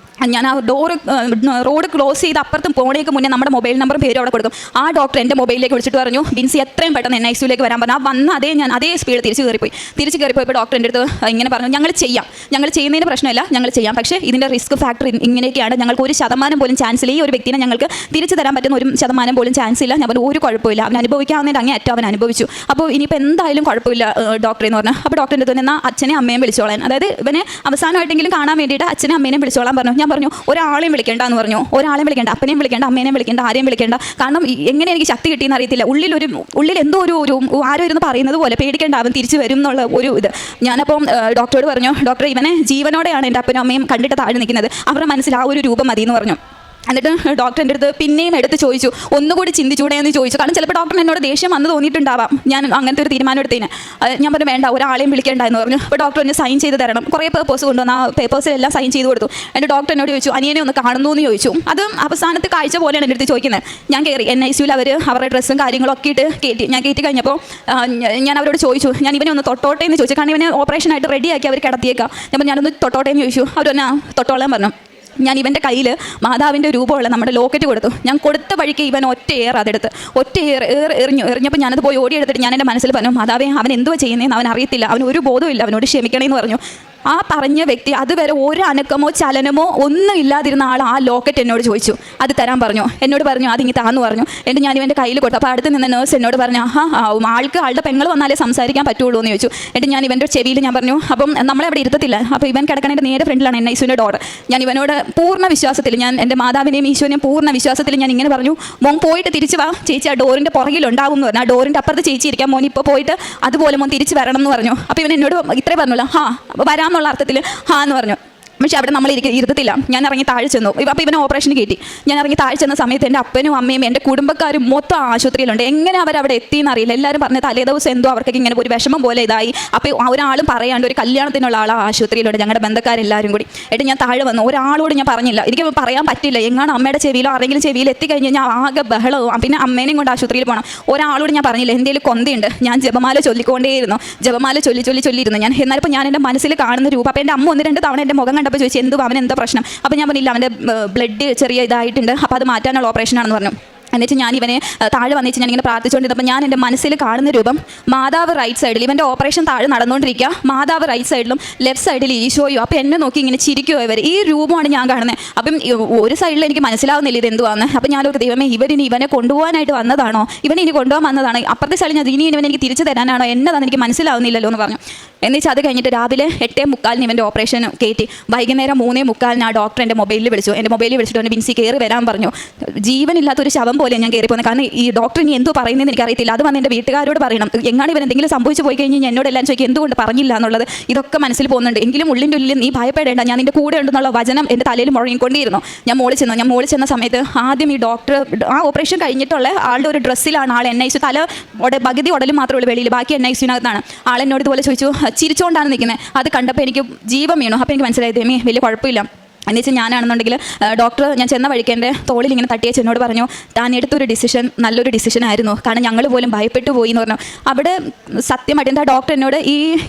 ഞാൻ ആ റോഡ് ക്ലോസ് ചെയ്ത് അപ്പുറത്തും പോണേക്ക് മുന്നേ നമ്മുടെ മൊബൈൽ നമ്പറും പേരും അവിടെ കൊടുക്കും. ആ ഡോക്ടർ എൻ്റെ മൊബൈലിലേക്ക് വിളിച്ചിട്ട് പറഞ്ഞു, ബിൻസി എത്രയും പെട്ടെന്ന് NICUലേക്ക് വരാൻ പറഞ്ഞു. ആ വന്ന ഞാൻ അതേ സ്പീഡ് തിരിച്ച് കയറിപ്പോയപ്പോൾ ഡോക്ടർ എൻ്റെ അടുത്ത് ഇങ്ങനെ പറഞ്ഞു, ഞങ്ങൾ ചെയ്യുന്നതിന് പ്രശ്നമില്ല, ഞങ്ങൾ ചെയ്യാം, പക്ഷേ ഇതിൻ്റെ റിസ്ക് ഫാക്ടർ ഇങ്ങനെയൊക്കെയാണ്, ഞങ്ങൾക്ക് 1% പോലും ചാൻസ് ഇല്ല, ഈ ഒരു വ്യക്തിനെ ഞങ്ങൾക്ക് തിരിച്ചു തരാൻ പറ്റുന്ന 1% പോലും ചാൻസ് ഇല്ല. ഞാൻ പറഞ്ഞു ഒരു കുഴപ്പമില്ല, അവൻ അനുഭവിക്കാവുന്നതിൻ്റെ അങ്ങേ അറ്റം അവൻ അനുഭവിച്ചു, അപ്പോൾ ഇനിയിപ്പോൾ എന്തായാലും കുഴപ്പമില്ല ഡോക്ടറെ എന്ന് പറഞ്ഞു. അപ്പോൾ ഡോക്ടറിൻ്റെ അടുത്ത് എന്നാൽ അച്ഛനെ അമ്മയും വിളിച്ചോളാൻ, അതായത് ഇവനെ അവസാനമായിട്ടെങ്കിലും കാണാൻ വേണ്ടിയിട്ട് അച്ഛനെ അമ്മേനെയും വിളിച്ചോളാൻ പറഞ്ഞു. ഞാൻ പറഞ്ഞു ഒരാളെയും വിളിക്കേണ്ട എന്ന് പറഞ്ഞു. ഒരാളെയും വിളിക്കേണ്ട, അപ്പനെയും വിളിക്കേണ്ട, അമ്മേനെയും വിളിക്കേണ്ട, ആരെയും വിളിക്കേണ്ട. കാരണം എങ്ങനെ എനിക്ക് ശക്തി കിട്ടിയെന്ന് അറിയത്തില്ല. ഉള്ളിൽ എന്തോ ഒരു ആരോ ഇരുന്ന് പറയുന്നത് പോലെ, പേടിക്കേണ്ട, അവൻ തിരിച്ചു വരും എന്നുള്ള ഒരു ഇത്. ഞാനപ്പം ഡോക്ടറോട് പറഞ്ഞു, ഡോക്ടർ ഇവനെ ജീവനോടെയാണ് എൻ്റെ അപ്പനും അമ്മയും കണ്ടിട്ട് താഴെ നിൽക്കുന്നത്, അവരുടെ മനസ്സിൽ ആ ഒരു രൂപം മതി എന്ന് പറഞ്ഞു. എന്നിട്ട് ഡോക്ടറിൻ്റെ അടുത്ത് പിന്നെയും എടുത്ത് ചോദിച്ചു, ഒന്നുകൂടി ചിന്തിച്ചൂടെ എന്ന് ചോദിച്ചു. കാരണം ചിലപ്പോൾ ഡോക്ടറിന് എന്നോട് ദേഷ്യം വന്ന് തോന്നിയിട്ടുണ്ടാവാം ഞാൻ അങ്ങനത്തെ ഒരു തീരുമാനം എടുത്തതിന്. ഞാൻ പറഞ്ഞു വേണ്ട, ഒരാളെയും വിളിക്കേണ്ട എന്ന് പറഞ്ഞു. അപ്പോൾ ഡോക്ടർ എന്നെ സൈൻ ചെയ്ത് തരണം, കുറേ പേപ്പേഴ്സ് കൊണ്ടുവന്ന് ആ പേപ്പേഴ്സിലെല്ലാം സൈൻ ചെയ്ത് കൊടുത്തു. എൻ്റെ ഡോക്ടർ എന്നോട് ചോദിച്ചു, അനിയനെ ഒന്ന് കാണുന്നു എന്ന് ചോദിച്ചു. അത് അവസാനത്തെ കാഴ്ച പോലെയാണ് എൻ്റെ അടുത്ത് ചോദിക്കുന്നത്. ഞാൻ കയറി NICUവിൽ അവരുടെ ഡ്രസ്സും കാര്യങ്ങളൊക്കെ ഇട്ട് ഞാൻ കയറ്റി കഴിഞ്ഞപ്പോൾ ഞാൻ അവരോട് ചോദിച്ചു, ഞാൻ ഇവനെ ഒന്ന് തൊട്ടോട്ടെ എന്ന് ചോദിച്ചു. കാരണം ഇവനെ ഓപ്പറേഷനായിട്ട് റെഡിയാക്കി അവർ കിടത്തിയേക്കാം. അപ്പോൾ ഞാനൊന്ന് തൊട്ടോട്ടെ എന്ന് ചോദിച്ചു. അവരെന്നാ തൊട്ടോളാൻ പറഞ്ഞു. ഞാൻ ഇവൻ്റെ കയ്യിൽ മാതാവിൻ്റെ രൂപമുള്ള നമ്മുടെ ലോക്കറ്റ് കൊടുത്തു. ഞാൻ കൊടുത്ത വഴിക്ക് ഇവൻ ഒറ്റ എറിഞ്ഞപ്പോൾ ഞാനത് പോയി ഓടിയെടുത്തിട്ട് ഞാൻ എൻ്റെ മനസ്സിൽ പറഞ്ഞു, മാതാവേ അവൻ എന്തുവാ ചെയ്യുന്നതെന്ന് അവൻ അറിയത്തില്ല, അവൻ ഒരു ബോധമില്ല, അവനോട് ക്ഷമിക്കണമെന്ന് പറഞ്ഞു. ആ പറഞ്ഞ വ്യക്തി അതുവരെ ഒരു അനക്കമോ ചലനമോ ഒന്നും ഇല്ലാതിരുന്ന ആൾ ആ ലോക്കറ്റ് എന്നോട് ചോദിച്ചു, അത് തരാൻ പറഞ്ഞു. എന്നോട് പറഞ്ഞു അതിങ്ങി താന്ന് പറഞ്ഞു. എന്നിട്ട് ഞാൻ ഇവൻ്റെ കയ്യിൽ കൊടുത്തു. അപ്പോൾ അടുത്ത് നിന്ന് നേഴ്സ് എന്നോട് പറഞ്ഞു, ആളുടെ പെങ്ങൾ വന്നാലേ സംസാരിക്കാൻ പറ്റുള്ളൂ എന്ന് ചോദിച്ചു. എന്നിട്ട് ഞാൻ ഇവൻ്റെ ചെവിയിൽ ഞാൻ പറഞ്ഞു, അപ്പം നമ്മളെ അവിടെ ഇരുത്തത്തില്ല, അപ്പോൾ ഇവൻ കിടക്കണേൻ്റെ നേരെ ഫ്രണ്ടിലാണ് NICUവിൻ്റെ ഡോർ. ഞാൻ ഇവനോട് പൂർണ്ണ വിശ്വാസത്തിൽ, ഞാൻ എൻ്റെ മാതാവിനെയും ഈശോനെയും പൂർണ്ണ വിശ്വാസത്തിൽ ഞാൻ ഇങ്ങനെ പറഞ്ഞു, മോൻ പോയിട്ട് തിരിച്ച് വാ, ചേച്ചി ആ ഡോറിൻ്റെ പുറകിലുണ്ടാവും എന്ന് പറഞ്ഞു. ആ ഡോറിൻ്റെ അപ്പുറത്ത് ചേച്ചി ഇരിക്കാം, മോൻ ഇപ്പോൾ പോയിട്ട് അതുപോലെ മോൻ തിരിച്ച് വരണം എന്ന് പറഞ്ഞു. അപ്പോൾ ഇവൻ എന്നോട് ഇത്രേ പറഞ്ഞല്ലോ, വരാം എന്നുള്ള അർത്ഥത്തിൽ എന്ന് പറഞ്ഞു. പക്ഷെ അവിടെ നമ്മൾ ഇരുത്തത്തില്ല. ഞാൻ ഇറങ്ങി താഴെ ചെന്നു. അപ്പോൾ ഇവനെ ഓപ്പറേഷന് കയറ്റി. ഞാൻ ഇറങ്ങി താഴെ ചെന്ന സമയത്ത് എൻ്റെ അപ്പനും അമ്മയും എൻ്റെ കുടുംബക്കാരും മൊത്തം ആശുപത്രിയിലുണ്ട്. എങ്ങനെ അവരവിടെ എത്തിയെന്ന് അറിയില്ല. എല്ലാവരും പറഞ്ഞ തലേദിവസം എന്തോ അവർക്കൊക്കെ ഇങ്ങനെ ഒരു വിഷമം പോലെ ഇതായി. അപ്പോൾ ഒരാളും പറയാണ്ട് ഒരു കല്യാണത്തിനുള്ള ആൾ ആശുപത്രിയിലുണ്ട്, ഞങ്ങളുടെ ബന്ധക്കാരെല്ലാവരും കൂടി. എന്നിട്ട് ഞാൻ താഴെ വന്നു. ഒരാളോട് ഞാൻ പറഞ്ഞില്ല, എനിക്ക് പറയാൻ പറ്റില്ല. എങ്ങാണ് അമ്മയുടെ ചെവിയിലോ ആരെങ്കിലും ചെവിയിൽ എത്തിക്കഴിഞ്ഞ് ഞാൻ ആകെ ബഹളവും. പിന്നെ അമ്മേനെയും കൊണ്ട് ആശുപത്രിയിൽ പോകണം. ഒരാളോട് ഞാൻ പറഞ്ഞില്ല. എന്തെങ്കിലും കൊന്തയുണ്ട്. ഞാൻ ജപമാല ചൊല്ലിക്കൊണ്ടേയിരുന്നു. ജപമാല ചൊല്ലിയിരുന്നു ഞാൻ. എന്നാലിപ്പോൾ ഞാൻ എൻ്റെ മനസ്സിൽ കാണുന്ന രൂപം. അപ്പോൾ എൻ്റെ അമ്മ 1-2 തവണ എൻ്റെ മുഖം കണ്ടപ്പോൾ ചോദിച്ചു, എന്തുവാ അവൻ എന്താ പ്രശ്നം? അപ്പോൾ ഞാൻ പറഞ്ഞില്ല, അവൻ്റെ ബ്ലഡ് ചെറിയ ഇതായിട്ടുണ്ട്, അപ്പോൾ അത് മാറ്റാനുള്ള ഓപ്പറേഷനാണെന്ന് പറഞ്ഞു. എന്നിട്ട് ഞാൻ ഇവനെ താഴെ വന്നിട്ട് ഞാനിങ്ങനെ പ്രാർത്ഥിച്ചുകൊണ്ടിരുന്നപ്പോൾ ഞാൻ എൻ്റെ മനസ്സിൽ കാണുന്ന രൂപം, മാതാവ് റൈറ്റ് സൈഡിൽ, ഇവൻ്റെ ഓപ്പറേഷൻ താഴെ നടന്നുകൊണ്ടിരിക്കുക, മാതാവ് റൈറ്റ് സൈഡിലും ലെഫ്റ്റ് സൈഡിൽ ഈശോയോ. അപ്പോൾ എന്നെ നോക്കി ഇങ്ങനെ ചിരിക്കുമോ ഇവർ. ഈ രൂപമാണ് ഞാൻ കാണുന്നത്. അപ്പം ഒരു സൈഡിൽ എനിക്ക് മനസ്സിലാവുന്നില്ല ഇത് എന്തുവാന്ന്. അപ്പം ഞാനൊരു ദൈവമേ, ഇവനെ കൊണ്ടുപോകാനായിട്ട് വന്നതാണോ, ഇവനെ കൊണ്ടുപോകാൻ വന്നതാണോ, അപ്പുറത്തെ സൈഡിൽ ഞാൻ ഇവനെ എനിക്ക് തിരിച്ചു തരാനാണോ, എന്നതാണ് എനിക്ക് മനസ്സിലാവുന്നില്ലല്ലോ എന്ന് പറഞ്ഞു. എന്നുവെച്ചാൽ അത് കഴിഞ്ഞിട്ട് രാവിലെ 8:45 ഇവൻ്റെ ഓപ്പറേഷൻ കയറ്റി. വൈകുന്നേരം 3:45 ആ ഡോക്ടർ എൻ്റെ മൊബൈലിൽ വിളിച്ചു. എൻ്റെ മൊബൈലിൽ വിളിച്ചിട്ട് അവൻ്റെ ബിൻസി കയറി വരാൻ പറഞ്ഞു. ജീവനില്ലാത്തൊരു ശവം പോലെ ഞാൻ കയറി പോകുന്നത്. കാരണം ഈ ഡോക്ടർ ഇനി എന്തോ പറയുന്നതെന്ന് എനിക്കറിയത്തില്ല. അത് വന്ന് എൻ്റെ വീട്ടുകാരോട് പറയണം. എങ്ങാണ് ഇവൻ എന്തെങ്കിലും സംഭവിച്ചു പോയി കഴിഞ്ഞാൽ എന്നോടെല്ലാം ചോദിക്കും എന്തുകൊണ്ട് പറഞ്ഞില്ല എന്നുള്ളത്. ഇതൊക്കെ മനസ്സിൽ പോകുന്നുണ്ട്. എങ്കിലും ഉള്ളിൻ്റെ ഉള്ളിൽ നീ ഭയപ്പെടേണ്ട, ഞാൻ നിൻ്റെ കൂടെ ഉണ്ടെന്നുള്ള വചനം എൻ്റെ തലയിൽ മുഴങ്ങിക്കൊണ്ടിരുന്നു. ഞാൻ മോളിൽ ചെന്ന സമയത്ത് ആദ്യം ഈ ഡോക്ടർ ആ ഓപ്പറേഷൻ കഴിഞ്ഞിട്ടുള്ള ആളുടെ ഒരു ഡ്രസ്സിലാണ് ആൾ NICU, തല പകുതി ഉടലും മാത്രമേ ഉള്ളൂ വെളിയിൽ, ബാക്കി NICUവിനകത്താണ്. ആളെന്നോട് ഇതുപോലെ ചോദിച്ചു, ചിരിച്ചുകൊണ്ടാണ് നിൽക്കുന്നത്. അത് കണ്ടപ്പോൾ എനിക്ക് ജീവൻ വീണു. അപ്പോൾ എനിക്ക് മനസ്സിലായി, ദൈവമേ വലിയ കുഴപ്പമില്ല. എന്നുവെച്ചാൽ ഞാനാണെന്നുണ്ടെങ്കിൽ ഡോക്ടർ ഞാൻ ചെന്ന വഴിക്ക് എൻ്റെ തോളിൽ ഇങ്ങനെ തട്ടിയേച്ച് എന്നോട് പറഞ്ഞു, താൻ എടുത്തൊരു ഡിസിഷൻ നല്ലൊരു ഡിസിഷൻ ആയിരുന്നു, കാരണം ഞങ്ങൾ പോലും ഭയപ്പെട്ടു പോയി എന്ന് പറഞ്ഞു. അവിടെ സത്യമായിട്ട് എന്താ ഡോക്ടർ എന്നോട്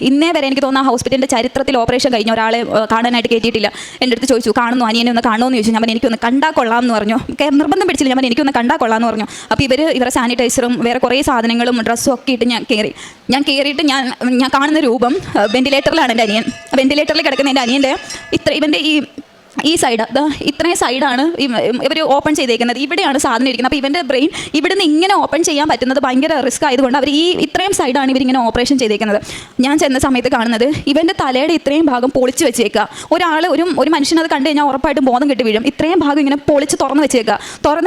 ഇന്നേ വരെ എനിക്ക് തോന്നുന്ന ഹോസ്പിറ്റലിൻ്റെ ചരിത്രത്തിൽ ഓപ്പറേഷൻ കഴിഞ്ഞ ഒരാളെ കാണാനായിട്ട് കയറ്റിയിട്ടില്ല. എൻ്റെ അടുത്ത് ചോദിച്ചു, കാണുന്നു അനിയനെ ഒന്ന് കാണുമെന്ന് ചോദിച്ചു. ഞാൻ എനിക്കൊന്ന് കണ്ടാൽ കൊള്ളാം എന്ന് പറഞ്ഞു. നിർബന്ധം പിടിച്ചില്ല, ഞാൻ എനിക്കൊന്ന് കണ്ടാൽ കൊള്ളാം എന്ന് പറഞ്ഞു. അപ്പോൾ ഇവരെ സാനിറ്റൈസറും വേറെ കുറേ സാധനങ്ങളും ഡ്രസ്സും ഒക്കെ ഇട്ട് ഞാൻ കയറിയിട്ട് ഞാൻ കാണുന്ന രൂപം വെന്റിലേറ്ററിലാണ് എൻ്റെ അനിയൻ. വെന്റിലേറ്ററിൽ കിടക്കുന്ന എൻ്റെ അനിയൻ്റെ ഇവൻ്റെ ഈ സൈഡ് ഇത്രയും സൈഡാണ് ഇവർ ഓപ്പൺ ചെയ്തേക്കുന്നത്. ഇവിടെയാണ് സാധനം ഇരിക്കുന്നത്. അപ്പോൾ ഇവൻ്റെ ബ്രെയിൻ ഇവിടുന്ന് ഇങ്ങനെ ഓപ്പൺ ചെയ്യാൻ പറ്റുന്നത് ഭയങ്കര റിസ്ക് ആയതുകൊണ്ട് അവർ ഇത്രയും സൈഡാണ് ഇവരിങ്ങനെ ഓപ്പറേഷൻ ചെയ്തേക്കുന്നത്. ഞാൻ ചെന്ന സമയത്ത് കാണുന്നത് ഇവൻ്റെ തലയുടെ ഇത്രയും ഭാഗം പൊളിച്ച് വെച്ചേക്കുക. ഒരു മനുഷ്യനത് കണ്ടു കഴിഞ്ഞാൽ ഉറപ്പായിട്ടും ബോധം കെട്ടി വീഴും. ഇത്രയും ഭാഗം ഇങ്ങനെ പൊളിച്ച് തുറന്ന്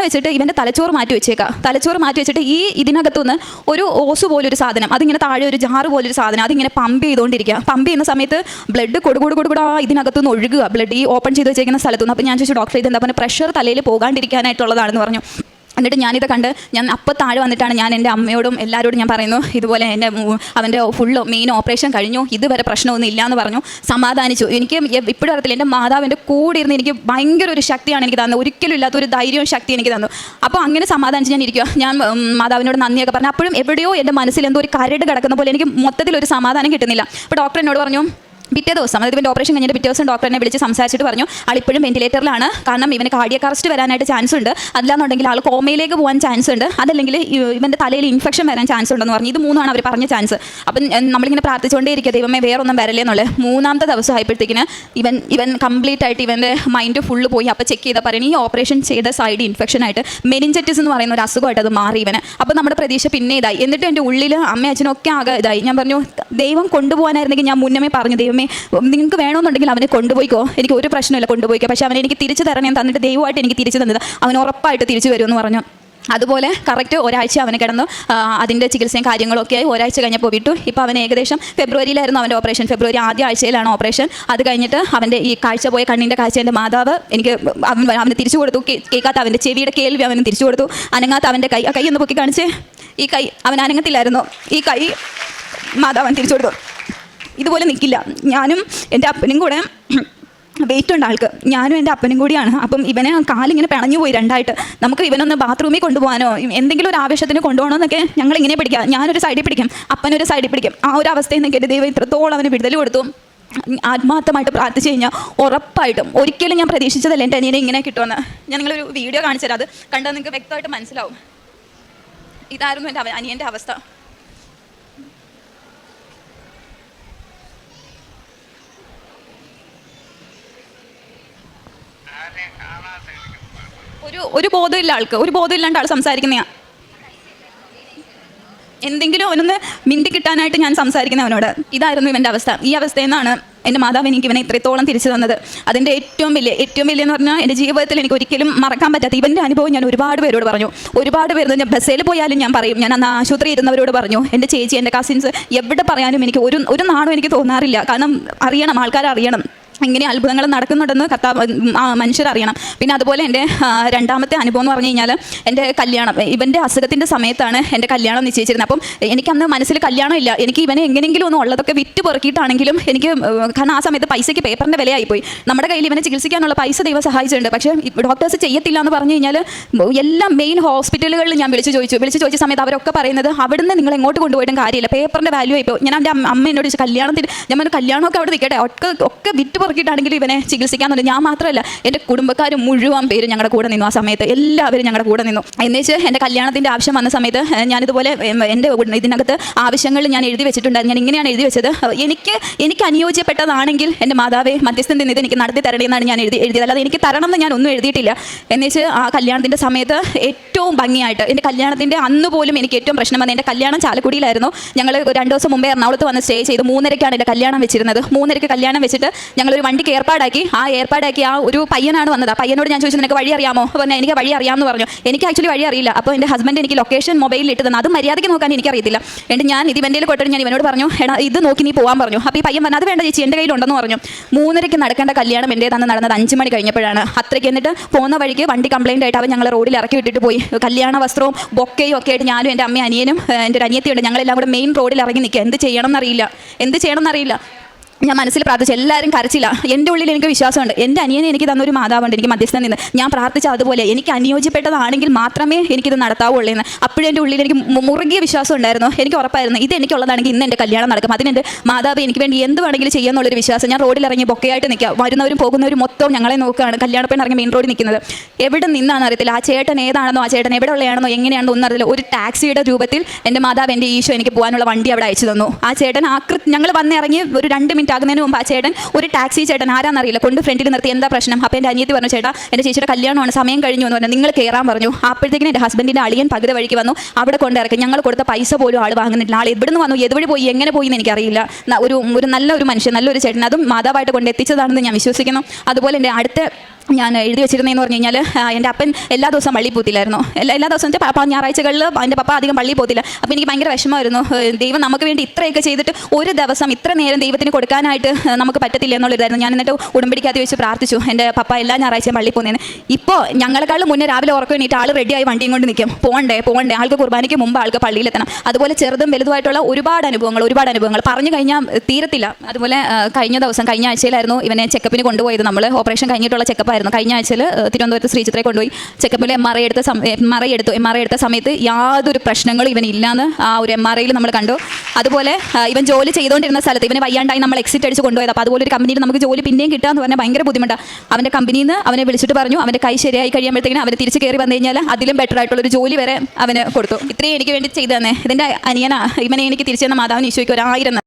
വെച്ചിട്ട് ഇവൻ്റെ തലച്ചോറ് മാറ്റി വെച്ചിട്ട് ഇതിനകത്തുനിന്ന് ഒരു ഓസ് പോലൊരു സാധനം, അതിങ്ങനെ താഴെ ഒരു ജാറ് പോലൊരു സാധനം, അതിങ്ങനെ പമ്പ് ചെയ്തുകൊണ്ടിരിക്കുക. പമ്പ് ചെയ്യുന്ന സമയത്ത് ബ്ലഡ് കൊടുകൂടാ ഇതിനകത്തുനിന്ന് ഒഴുകുക. ബ്ലഡ് ഈ ഓപ്പൺ ചെയ്ത് വെച്ചേക്കുന്ന സ്ഥലത്തുനിന്ന്. അപ്പോൾ ഞാൻ ചോദിച്ചു ഡോക്ടർ ഇത് എന്താ പറഞ്ഞാൽ പ്രഷർ തലയിൽ പോകാണ്ടിരിക്കാനായിട്ടുള്ളതാണെന്ന് പറഞ്ഞു. എന്നിട്ട് ഞാനിത് കണ്ട് ഞാൻ അപ്പം താഴെ വന്നിട്ടാണ് ഞാൻ എൻ്റെ അമ്മയോടും എല്ലാവരോടും ഞാൻ പറയുന്നു ഇതുപോലെ അവൻ്റെ ഫുള്ള് മെയിൻ ഓപ്പറേഷൻ കഴിഞ്ഞു, ഇതുവരെ പ്രശ്നമൊന്നും ഇല്ല എന്ന് പറഞ്ഞു, സമാധാനിച്ചു. എനിക്ക് ഇപ്പോഴും അറിയത്തില്ല, എൻ്റെ മാതാവിൻ്റെ കൂടെ ഇരുന്ന് എനിക്ക് ഭയങ്കര ഒരു ശക്തിയാണ് എനിക്ക് തന്നത്, ഒരിക്കലും ഇല്ലാത്തൊരു ധൈര്യവും ശക്തി എനിക്ക് തന്നു. അപ്പോൾ അങ്ങനെ സമാധാനിച്ച് ഞാൻ ഇരിക്കുക. ഞാൻ മാതാവിനോട് നന്ദിയൊക്കെ പറഞ്ഞു. അപ്പോഴും എവിടെയോ എൻ്റെ മനസ്സിൽ എന്തോ ഒരു കരട് കിടക്കുന്ന പോലെ എനിക്ക് മൊത്തത്തിലൊരു സമാധാനം കിട്ടുന്നില്ല. അപ്പോൾ ഡോക്ടർ എന്നോട് പറഞ്ഞു പിറ്റേ ദിവസം, അതായത് ഇവൻ്റെ ഓപ്പറേഷൻ കഴിഞ്ഞിട്ട് പിറ്റേ ദിവസം ഡോക്ടറിനെ വിളിച്ച് സംസാരിച്ചിട്ട് പറഞ്ഞു ആളിപ്പോഴും വെന്റിലേറ്ററിലാണ്, കാരണം ഇവന് കാർഡിയക് അറസ്റ്റ് വരാനായിട്ട് ചാൻസ് ഉണ്ട്, അല്ലാന്നുണ്ടെങ്കിൽ ആൾ കോമയിലേക്ക് പോകാൻ ചാൻസ് ഉണ്ട്, അതല്ലെങ്കിൽ ഇവൻ്റെ തലയിൽ ഇൻഫെക്ഷൻ വരാൻ ചാൻസ് ഉണ്ടെന്ന് പറഞ്ഞു. ഇത് മൂന്നാണ് അവർ പറഞ്ഞ ചാൻസ്. അപ്പം നമ്മളിങ്ങനെ പ്രാർത്ഥിച്ചുകൊണ്ടേ ഇരിക്കുക, ദൈവമേ വേറൊന്നും വരല്ലേ എന്നുള്ളത്. മൂന്നാമത്തെ ദിവസം ആയപ്പോഴത്തേക്കിന് ഇവൻ കംപ്ലീറ്റ് ആയിട്ട് ഇവൻ്റെ മൈൻഡ് ഫുള്ള് പോയി. അപ്പോൾ ചെക്ക് ചെയ്താൽ പറയുന്നത് ഈ ഓപ്പറേഷൻ ചെയ്ത സൈഡ് ഇൻഫെക്ഷനായിട്ട് മെനിഞ്ചറ്റിസ് എന്ന് പറയുന്ന ഒരു അസുഖമായിട്ട് അത് മാറി ഇവന്. അപ്പോൾ നമ്മുടെ പ്രതീക്ഷ പിന്നെ ഇതായി. എന്നിട്ട് എൻ്റെ ഉള്ളിൽ അമ്മയും അച്ഛനും ഒക്കെ ആകെ ഇതായി. ഞാൻ പറഞ്ഞു ദൈവം കൊണ്ടുപോകാനായിരുന്നെങ്കിൽ ഞാൻ മുന്നമേ പറഞ്ഞു ദൈവമേ നിങ്ങൾക്ക് വേണമെന്നുണ്ടെങ്കിൽ അവനെ കൊണ്ടുപോയിക്കോ, എനിക്ക് ഒരു പ്രശ്നമില്ല, കൊണ്ടുപോയിക്കോ, പക്ഷേ അവനെ എനിക്ക് തിരിച്ചു തരണേ തന്നിട്ട് ദൈവമായിട്ട് എനിക്ക് തിരിച്ചു തന്നത് അവൻ ഉറപ്പായിട്ട് തിരിച്ചു വരുമെന്ന് പറഞ്ഞു. അതുപോലെ കറക്റ്റ് ഒരാഴ്ച അവന് കിടന്നു, അതിൻ്റെ ചികിത്സയും കാര്യങ്ങളൊക്കെ ആയി. ഒരാഴ്ച കഴിഞ്ഞപ്പോൾ വിട്ടു. ഇപ്പോൾ അവൻ ഏകദേശം ഫെബ്രുവരിയിലായിരുന്നു അവൻ്റെ ഓപ്പറേഷൻ, ഫെബ്രുവരി ആദ്യ ആഴ്ചയിലാണ് ഓപ്പറേഷൻ. അത് കഴിഞ്ഞിട്ട് അവൻ്റെ ഈ കാഴ്ച പോയ കണ്ണിൻ്റെ കാഴ്ച എൻ്റെ മാതാവ് എനിക്ക് അവന് തിരിച്ചു കൊടുത്തു. കേൾക്കാത്ത അവൻ്റെ ചെവിയുടെ കേൾവി അവന് തിരിച്ചു കൊടുത്തു. അനങ്ങാത്ത അവൻ്റെ കൈ ഒന്ന് പൊക്കി കാണിച്ച്, ഈ കൈ അവൻ അനങ്ങത്തില്ലായിരുന്നു, ഈ കൈ മാതാവൻ തിരിച്ചു കൊടുത്തു. ഇതുപോലെ നിൽക്കില്ല. ഞാനും എൻ്റെ അപ്പനും കൂടെ വെയിറ്റ് ഉണ്ട് ആൾക്ക്, ഞാനും എൻ്റെ അപ്പനും കൂടിയാണ്. അപ്പം ഇവനെ കാലിങ്ങനെ പിണഞ്ഞു പോയി രണ്ടായിട്ട്. നമുക്ക് ഇവനൊന്ന് ബാത്റൂമിൽ കൊണ്ടുപോകാനോ എന്തെങ്കിലും ഒരു ആവശ്യത്തിന് കൊണ്ടുപോകണോ എന്നൊക്കെ ഞങ്ങൾ ഇങ്ങനെ പിടിക്കാം, ഞാനൊരു സൈഡിൽ പിടിക്കും, അപ്പനൊരു സൈഡിൽ പിടിക്കും. ആ ഒരു അവസ്ഥയിൽ നിന്നൊക്കെ എൻ്റെ ദൈവം ഇത്രത്തോളം അവന് വിടുതൽ കൊടുത്തു. ആത്മാർത്ഥമായിട്ട് പ്രാർത്ഥിച്ചു കഴിഞ്ഞാൽ ഉറപ്പായിട്ടും, ഒരിക്കലും ഞാൻ പ്രതീക്ഷിച്ചതല്ല എൻ്റെ അനിയനെ ഇങ്ങനെ കിട്ടുമെന്ന്. ഞാൻ നിങ്ങളൊരു വീഡിയോ കാണിച്ചു തരാം, അത് കണ്ടാൽ നിങ്ങൾക്ക് വ്യക്തമായിട്ട് മനസ്സിലാവും. ഇതായിരുന്നു എൻ്റെ അനിയൻ്റെ അവസ്ഥ. ഒരു ബോധമില്ല ആൾക്ക്, ഒരു ബോധമില്ലാണ്ട് ആൾ സംസാരിക്കുന്നതാണ്. എന്തെങ്കിലും അവനൊന്ന് മിണ്ടി കിട്ടാനായിട്ട് ഞാൻ സംസാരിക്കുന്ന അവനോട്. ഇതായിരുന്നു ഇവൻ്റെ അവസ്ഥ. ഈ അവസ്ഥയിൽ നിന്നാണ് എൻ്റെ മാതാവ് എനിക്ക് ഇവനെ ഇത്രത്തോളം തിരിച്ചു തന്നത്. അതിൻ്റെ ഏറ്റവും വലിയ എന്ന് പറഞ്ഞാൽ എൻ്റെ ജീവിതത്തിൽ എനിക്ക് ഒരിക്കലും മറക്കാൻ പറ്റാത്ത ഇവൻ്റെ അനുഭവം ഞാൻ ഒരുപാട് പേരോട് പറഞ്ഞു. ഒരുപാട് പേര് ഞാൻ ബസ്സിൽ പോയാലും ഞാൻ പറയും, ഞാൻ അന്ന് ആശുപത്രി ഇരുന്നവരോട് പറഞ്ഞു, എൻ്റെ ചേച്ചി, എൻ്റെ കസിൻസ്, എവിടെ പറയാനും എനിക്ക് ഒരു നാളും എനിക്ക് തോന്നാറില്ല. കാരണം അറിയണം, ആൾക്കാരറിയണം ഇങ്ങനെ അത്ഭുതങ്ങൾ നടക്കുന്നുണ്ടെന്ന് മനുഷ്യരറിയണം. പിന്നെ അതുപോലെ എൻ്റെ രണ്ടാമത്തെ അനുഭവം എന്ന് പറഞ്ഞു കഴിഞ്ഞാൽ എൻ്റെ കല്യാണം, ഇവൻ്റെ അസുഖത്തിൻ്റെ സമയത്താണ് എൻ്റെ കല്യാണം നിശ്ചയിച്ചിരുന്നത്. അപ്പം എനിക്കന്ന് മനസ്സിൽ കല്യാണം ഇല്ല, എനിക്ക് ഇവനെ എങ്ങനെയെങ്കിലും ഒന്ന് ഉള്ളതൊക്കെ വിറ്റ് പെറുക്കിയിട്ടാണെങ്കിലും എനിക്ക്, കാരണം ആ സമയത്ത് പൈസയ്ക്ക് പേപ്പറിൻ്റെ വിലയായിപ്പോയി. നമ്മുടെ കയ്യിൽ ഇവനെ ചികിത്സിക്കാനുള്ള പൈസ ദൈവം സഹായിച്ചിട്ടുണ്ട്, പക്ഷേ ഡോക്ടേഴ്സ് ചെയ്യത്തില്ല എന്ന് പറഞ്ഞു കഴിഞ്ഞാൽ എല്ലാ മെയിൻ ഹോസ്പിറ്റലുകളിൽ ഞാൻ വിളിച്ച് ചോദിച്ച സമയത്ത് അവരൊക്കെ പറയുന്നത് അവിടുന്ന് നിങ്ങൾ എങ്ങോട്ട് കൊണ്ടുപോയിട്ടും കാര്യമില്ല, പേപ്പറിൻ്റെ വാല്യൂ ആയിപ്പോൾ. ഞാൻ എൻ്റെ അമ്മ എന്നോട് ചോദിച്ചു കല്യാണത്തിന്, ഞാൻ പറഞ്ഞു കല്യാണമൊക്കെ അവിടെ നിൽക്കട്ടെ, ഒക്കെ വിറ്റ് പുറക്കിയിട്ടാണെങ്കിലും ഇവനെ ചികിത്സിക്കാന്നുണ്ട്. ഞാൻ മാത്രമല്ല, എൻ്റെ കുടുംബക്കാർ മുഴുവൻ പേര് ഞങ്ങളുടെ കൂടെ നിന്നു. ആ സമയത്ത് എല്ലാവരും ഞങ്ങളുടെ കൂടെ നിന്നു. എന്നുവെച്ച് എൻ്റെ കല്യാണത്തിൻ്റെ ആവശ്യം വന്ന സമയത്ത് ഞാനിതുപോലെ എൻ്റെ ഇതിനകത്ത് ആവശ്യങ്ങൾ ഞാൻ എഴുതി വെച്ചിട്ടുണ്ടായിരുന്നു. ഞാൻ ഇങ്ങനെയാണ് എഴുതി വെച്ചത്, എനിക്ക് അനുയോജ്യപ്പെട്ടതാണെങ്കിൽ എൻ്റെ മാതാവേ മധ്യസ്ഥൻ നിന്ന് ഇത് എനിക്ക് നടത്തി തരണമെന്നാണ് ഞാൻ എഴുതിയത്. അല്ലാതെ എനിക്ക് തരണം എന്ന് ഞാൻ ഒന്നും എഴുതിയിട്ടില്ല. എന്നുവെച്ച് ആ കല്യാണത്തിൻ്റെ സമയത്ത് ഏറ്റവും ഭംഗിയായിട്ട്, എൻ്റെ കല്യാണത്തിൻ്റെ അന്ന് പോലും എനിക്ക് ഏറ്റവും പ്രശ്നം വന്നത്, എൻ്റെ കല്യാണം ചാലക്കുടിയിലായിരുന്നു. ഞങ്ങൾ 2 ദിവസം മുമ്പേ എറണാകുളത്ത് വന്ന് സ്റ്റേ ചെയ്ത് 3:30ക്കാണ് എൻ്റെ കല്യാണം വെച്ചിരുന്നത്. 3:30ക്ക് കല്യാണം വെച്ചിട്ട് ഞങ്ങളൊരു വണ്ടിക്ക് ഏർപ്പാടാക്കി. ആ ഒരു പയ്യനാണ് വന്നത്. ആ പയ്യനോട് ഞാൻ ചോദിച്ചു നിനക്ക് വഴി അറിയാമോ? പറഞ്ഞാൽ എനിക്ക് വഴി അറിയാമെന്ന് പറഞ്ഞു. എനിക്ക് ആക്ച്വലി വഴി അറിയില്ല. അപ്പോൾ എൻ്റെ ഹസ്ബൻഡ് എനിക്ക് ലൊക്കേഷൻ മൊബൈലിൽ ഇട്ട് തന്നു. അത് മര്യാദയ്ക്ക് നോക്കാൻ എനിക്കറിയത്തില്ല. എന്നിട്ട് ഞാൻ ഇത് ഇവൻ്റെ കൊട്ടിട്ട് ഞാൻ ഇവനോട് പറഞ്ഞു, എടാ ഇത് നോക്കി നീ പോകാൻ പറഞ്ഞു. അപ്പോൾ ഈ പയ്യൻ പറഞ്ഞു അത് വേണ്ട ചേച്ചി, എൻ്റെ കയ്യിലുണ്ടെന്ന് പറഞ്ഞു. 3:30ക്ക് നടക്കേണ്ട കല്യാണം എൻ്റെ തന്ന് നടന്നത് 5 മണി കഴിഞ്ഞപ്പോഴാണ്. അത്രയ്ക്ക്. എന്നിട്ട് പോകുന്ന വഴിക്ക് വണ്ടി കംപ്ലൈൻ്റ് ആയിട്ട് അവൻ ഞങ്ങൾ റോഡിൽ ഇറക്കി വിട്ടിട്ട് പോയി. കല്യാണ വസ്ത്രവും ബൊക്കയും ഒക്കെ ആയിട്ട് ഞാനും എൻ്റെ അമ്മയും അനിയനും എൻ്റെ ഒരു അനിയത്തിയുണ്ട്, ഞങ്ങളെല്ലാം കൂടെ മെയിൻ റോഡിൽ ഇറങ്ങി നിൽക്കുക. എന്ത് ചെയ്യണം എന്നറിയില്ല. ഞാൻ മനസ്സിൽ പ്രാർത്ഥിച്ചു. എല്ലാവരും കരച്ചില്ല. എൻ്റെ ഉള്ളിൽ എനിക്ക് വിശ്വാസമുണ്ട്, എൻ്റെ അനിയനെ എനിക്ക് തന്നൊരു മാതാവുണ്ട്, എനിക്ക് മധ്യസ്ഥൻ നിന്ന്. ഞാൻ പ്രാർത്ഥിച്ച അതുപോലെ എനിക്ക് അനുയോജ്യപ്പെട്ടതാണെങ്കിൽ മാത്രമേ എനിക്കിത് നടത്താവുള്ളൂ എന്ന്. അപ്പോഴും എൻ്റെ ഉള്ളിൽ എനിക്ക് മുറുകിയ വിശ്വാസം ഉണ്ടായിരുന്നു. എനിക്ക് ഉറപ്പായിരുന്നു ഇത് എനിക്കുള്ളതാണെങ്കിൽ ഇന്ന് എൻ്റെ കല്യാണം നടക്കും. അതിനെൻ്റെ മാതാവ് എനിക്ക് വേണ്ടി എന്ത് വേണമെങ്കിലും ചെയ്യാമെന്നുള്ളൊരു വിശ്വാസം. ഞാൻ റോഡിൽ ഇറങ്ങി ബൊക്കയായിട്ട് നിൽക്കുക. വരുന്നവരും പോകുന്നവരും മൊത്തം ഞങ്ങളെ നോക്കുകയാണ്. കല്യാണപ്പെണ്ണ് ഇറങ്ങി മെയിൻ റോഡിൽ നിൽക്കുന്നത്. എവിടെ നിന്നാണെന്ന് അറിയത്തില്ല. ആ ചേട്ടൻ ഏതാണെന്നോ ആ ചേട്ടൻ എവിടെ ഉള്ളതാണെന്നോ എങ്ങനെയാണെന്നോ ഒന്നും അറിയില്ല. ഒരു ടാക്സിയുടെ രൂപത്തിൽ എൻ്റെ മാതാവ്, എൻ്റെ ഈശോ എനിക്ക് പോകാനുള്ള വണ്ടി അവിടെ അയച്ചു തന്നു. ആ ചേട്ടൻ ഞങ്ങൾ വന്നിറങ്ങി ഒരു 2 മിനിറ്റ് ആകുന്നതിന് മുമ്പ് ആ ചേട്ടൻ, ഒരു ടാക്സി ചേട്ടൻ ആരാന്നറിയില്ല, കൊണ്ട് ഫ്രണ്ടിൽ നിർത്തി എന്താ പ്രശ്നം. അപ്പോൾ എൻ്റെ അനിയത്തി പറഞ്ഞു ചേട്ടാ എൻ്റെ ചേച്ചിയുടെ കല്യാണമാണ്, സമയം കഴിഞ്ഞു എന്ന് പറഞ്ഞു, നിങ്ങൾ കയറാൻ പറഞ്ഞു. അപ്പോഴത്തേക്കും എൻ്റെ ഹസ്ബൻഡിൻ്റെ അളിയൻ പകുതി വഴിക്ക് വന്നു, അവിടെ കൊണ്ടിറക്കി. ഞങ്ങൾ കൊടുത്ത പൈസ പോലും ആൾ വാങ്ങുന്നില്ല. ആൾ എവിടെ നിന്ന് വന്നു, എതുവഴി പോയി, എങ്ങനെ പോയി എന്ന് എനിക്കറിയില്ല. ഒരു നല്ലൊരു മനുഷ്യൻ, നല്ലൊരു ചേട്ടൻ, അതും മാതാവായിട്ട് കൊണ്ട് എത്തിച്ചതാണെന്ന് ഞാൻ വിശ്വസിക്കുന്നു. അതുപോലെ എൻ്റെ അടുത്ത ഞാൻ എഴുതി വെച്ചിരുന്നതെന്ന് പറഞ്ഞു കഴിഞ്ഞാൽ എൻ്റെ അപ്പൻ എല്ലാ ദിവസവും പള്ളിയിൽ പോത്തില്ലായിരുന്നു. എല്ലാ ദിവസവും വെച്ചാൽ ഞായറാഴ്ചകളിൽ എൻ്റെ പപ്പ അധികം പള്ളിയിൽ പോത്തില്ല. അപ്പോൾ എനിക്ക് ഭയങ്കര വിഷമമായിരുന്നു. ദൈവം നമുക്ക് വേണ്ടി ഇത്രയൊക്കെ ചെയ്തിട്ട് ഒരു ദിവസം ഇത്ര നേരം ദൈവത്തിന് കൊടുക്കാനായിട്ട് നമുക്ക് പറ്റത്തില്ല എന്നുള്ളതായിരുന്നു. ഞാൻ എന്നിട്ട് ഉടമ്പടിക്കകത്ത് വെച്ച് പ്രാർത്ഥിച്ചു എൻ്റെ പപ്പ എല്ലാ ഞായറാഴ്ചയും പള്ളിയിൽ പോകുന്നതിന്. ഇപ്പോൾ ഞങ്ങളെക്കാളും മുന്നേ രാവിലെ ഉറക്കം എണീറ്റ് ആൾ റെഡിയായി വണ്ടിയും കൊണ്ട് നിൽക്കും. പോകണ്ടേ ആൾക്ക് കുർബാനയ്ക്ക് മുമ്പ് ആൾക്ക് പള്ളിയിലെത്തണം. അതുപോലെ ചെറുതും വലുതുമായിട്ടുള്ള ഒരുപാട് അനുഭവങ്ങൾ പറഞ്ഞു കഴിഞ്ഞാൽ തീരത്തില്ല. അതുപോലെ കഴിഞ്ഞ ആഴ്ചയിലായിരുന്നു ഇവനെ ചെക്കപ്പിന് കൊണ്ടുപോയത്. നമ്മൾ ഓപ്പറേഷൻ കഴിഞ്ഞിട്ടുള്ള ചെക്കപ്പ് ആയിരുന്നു. കഴിഞ്ഞ ആഴ്ചയിൽ തിരുവനന്തപുരത്ത് ശ്രീചിത്രയെ കൊണ്ടുപോയി ചെക്കപ്പിൽ MRI എടുത്ത സമയത്ത് യാതൊരു പ്രശ്നങ്ങളും ഇവനില്ലാന്ന് ആ ഒരു MRIയിൽ നമ്മൾ കണ്ടു. അതുപോലെ ഇവൻ ജോലി ചെയ്തുകൊണ്ടിരുന്ന സ്ഥലത്ത് ഇവന് വയ്യാണ്ടായി നമ്മൾ എക്സിറ്റ് അടിച്ച് കൊണ്ടുപോയത്. അപ്പോൾ അതുപോലെ ഒരു കമ്പനിയിൽ നമുക്ക് ജോലി പിന്നെയും കിട്ടാന്ന് പറഞ്ഞാൽ ഭയങ്കര ബുദ്ധിമുട്ടാണ്. അവൻ്റെ കമ്പനിയിൽ നിന്ന് അവനെ വിളിച്ചിട്ട് പറഞ്ഞു അവൻ്റെ കൈ ശരിയായി കഴിയുമ്പോഴത്തേക്കും അവന് തിരിച്ച് കയറി വന്നു കഴിഞ്ഞാൽ അതിലും ബെറ്റർ ആയിട്ടുള്ളൊരു ജോലി വരെ അവന് കൊടുത്തു. ഇത്രയും എനിക്ക് വേണ്ടി ചെയ്തു തന്നെ ഇതിൻ്റെ അനിയനാ ഇവനെ എനിക്ക് തിരിച്ചു തന്ന മാതാവിന് ഈശോയ്ക്ക് 1000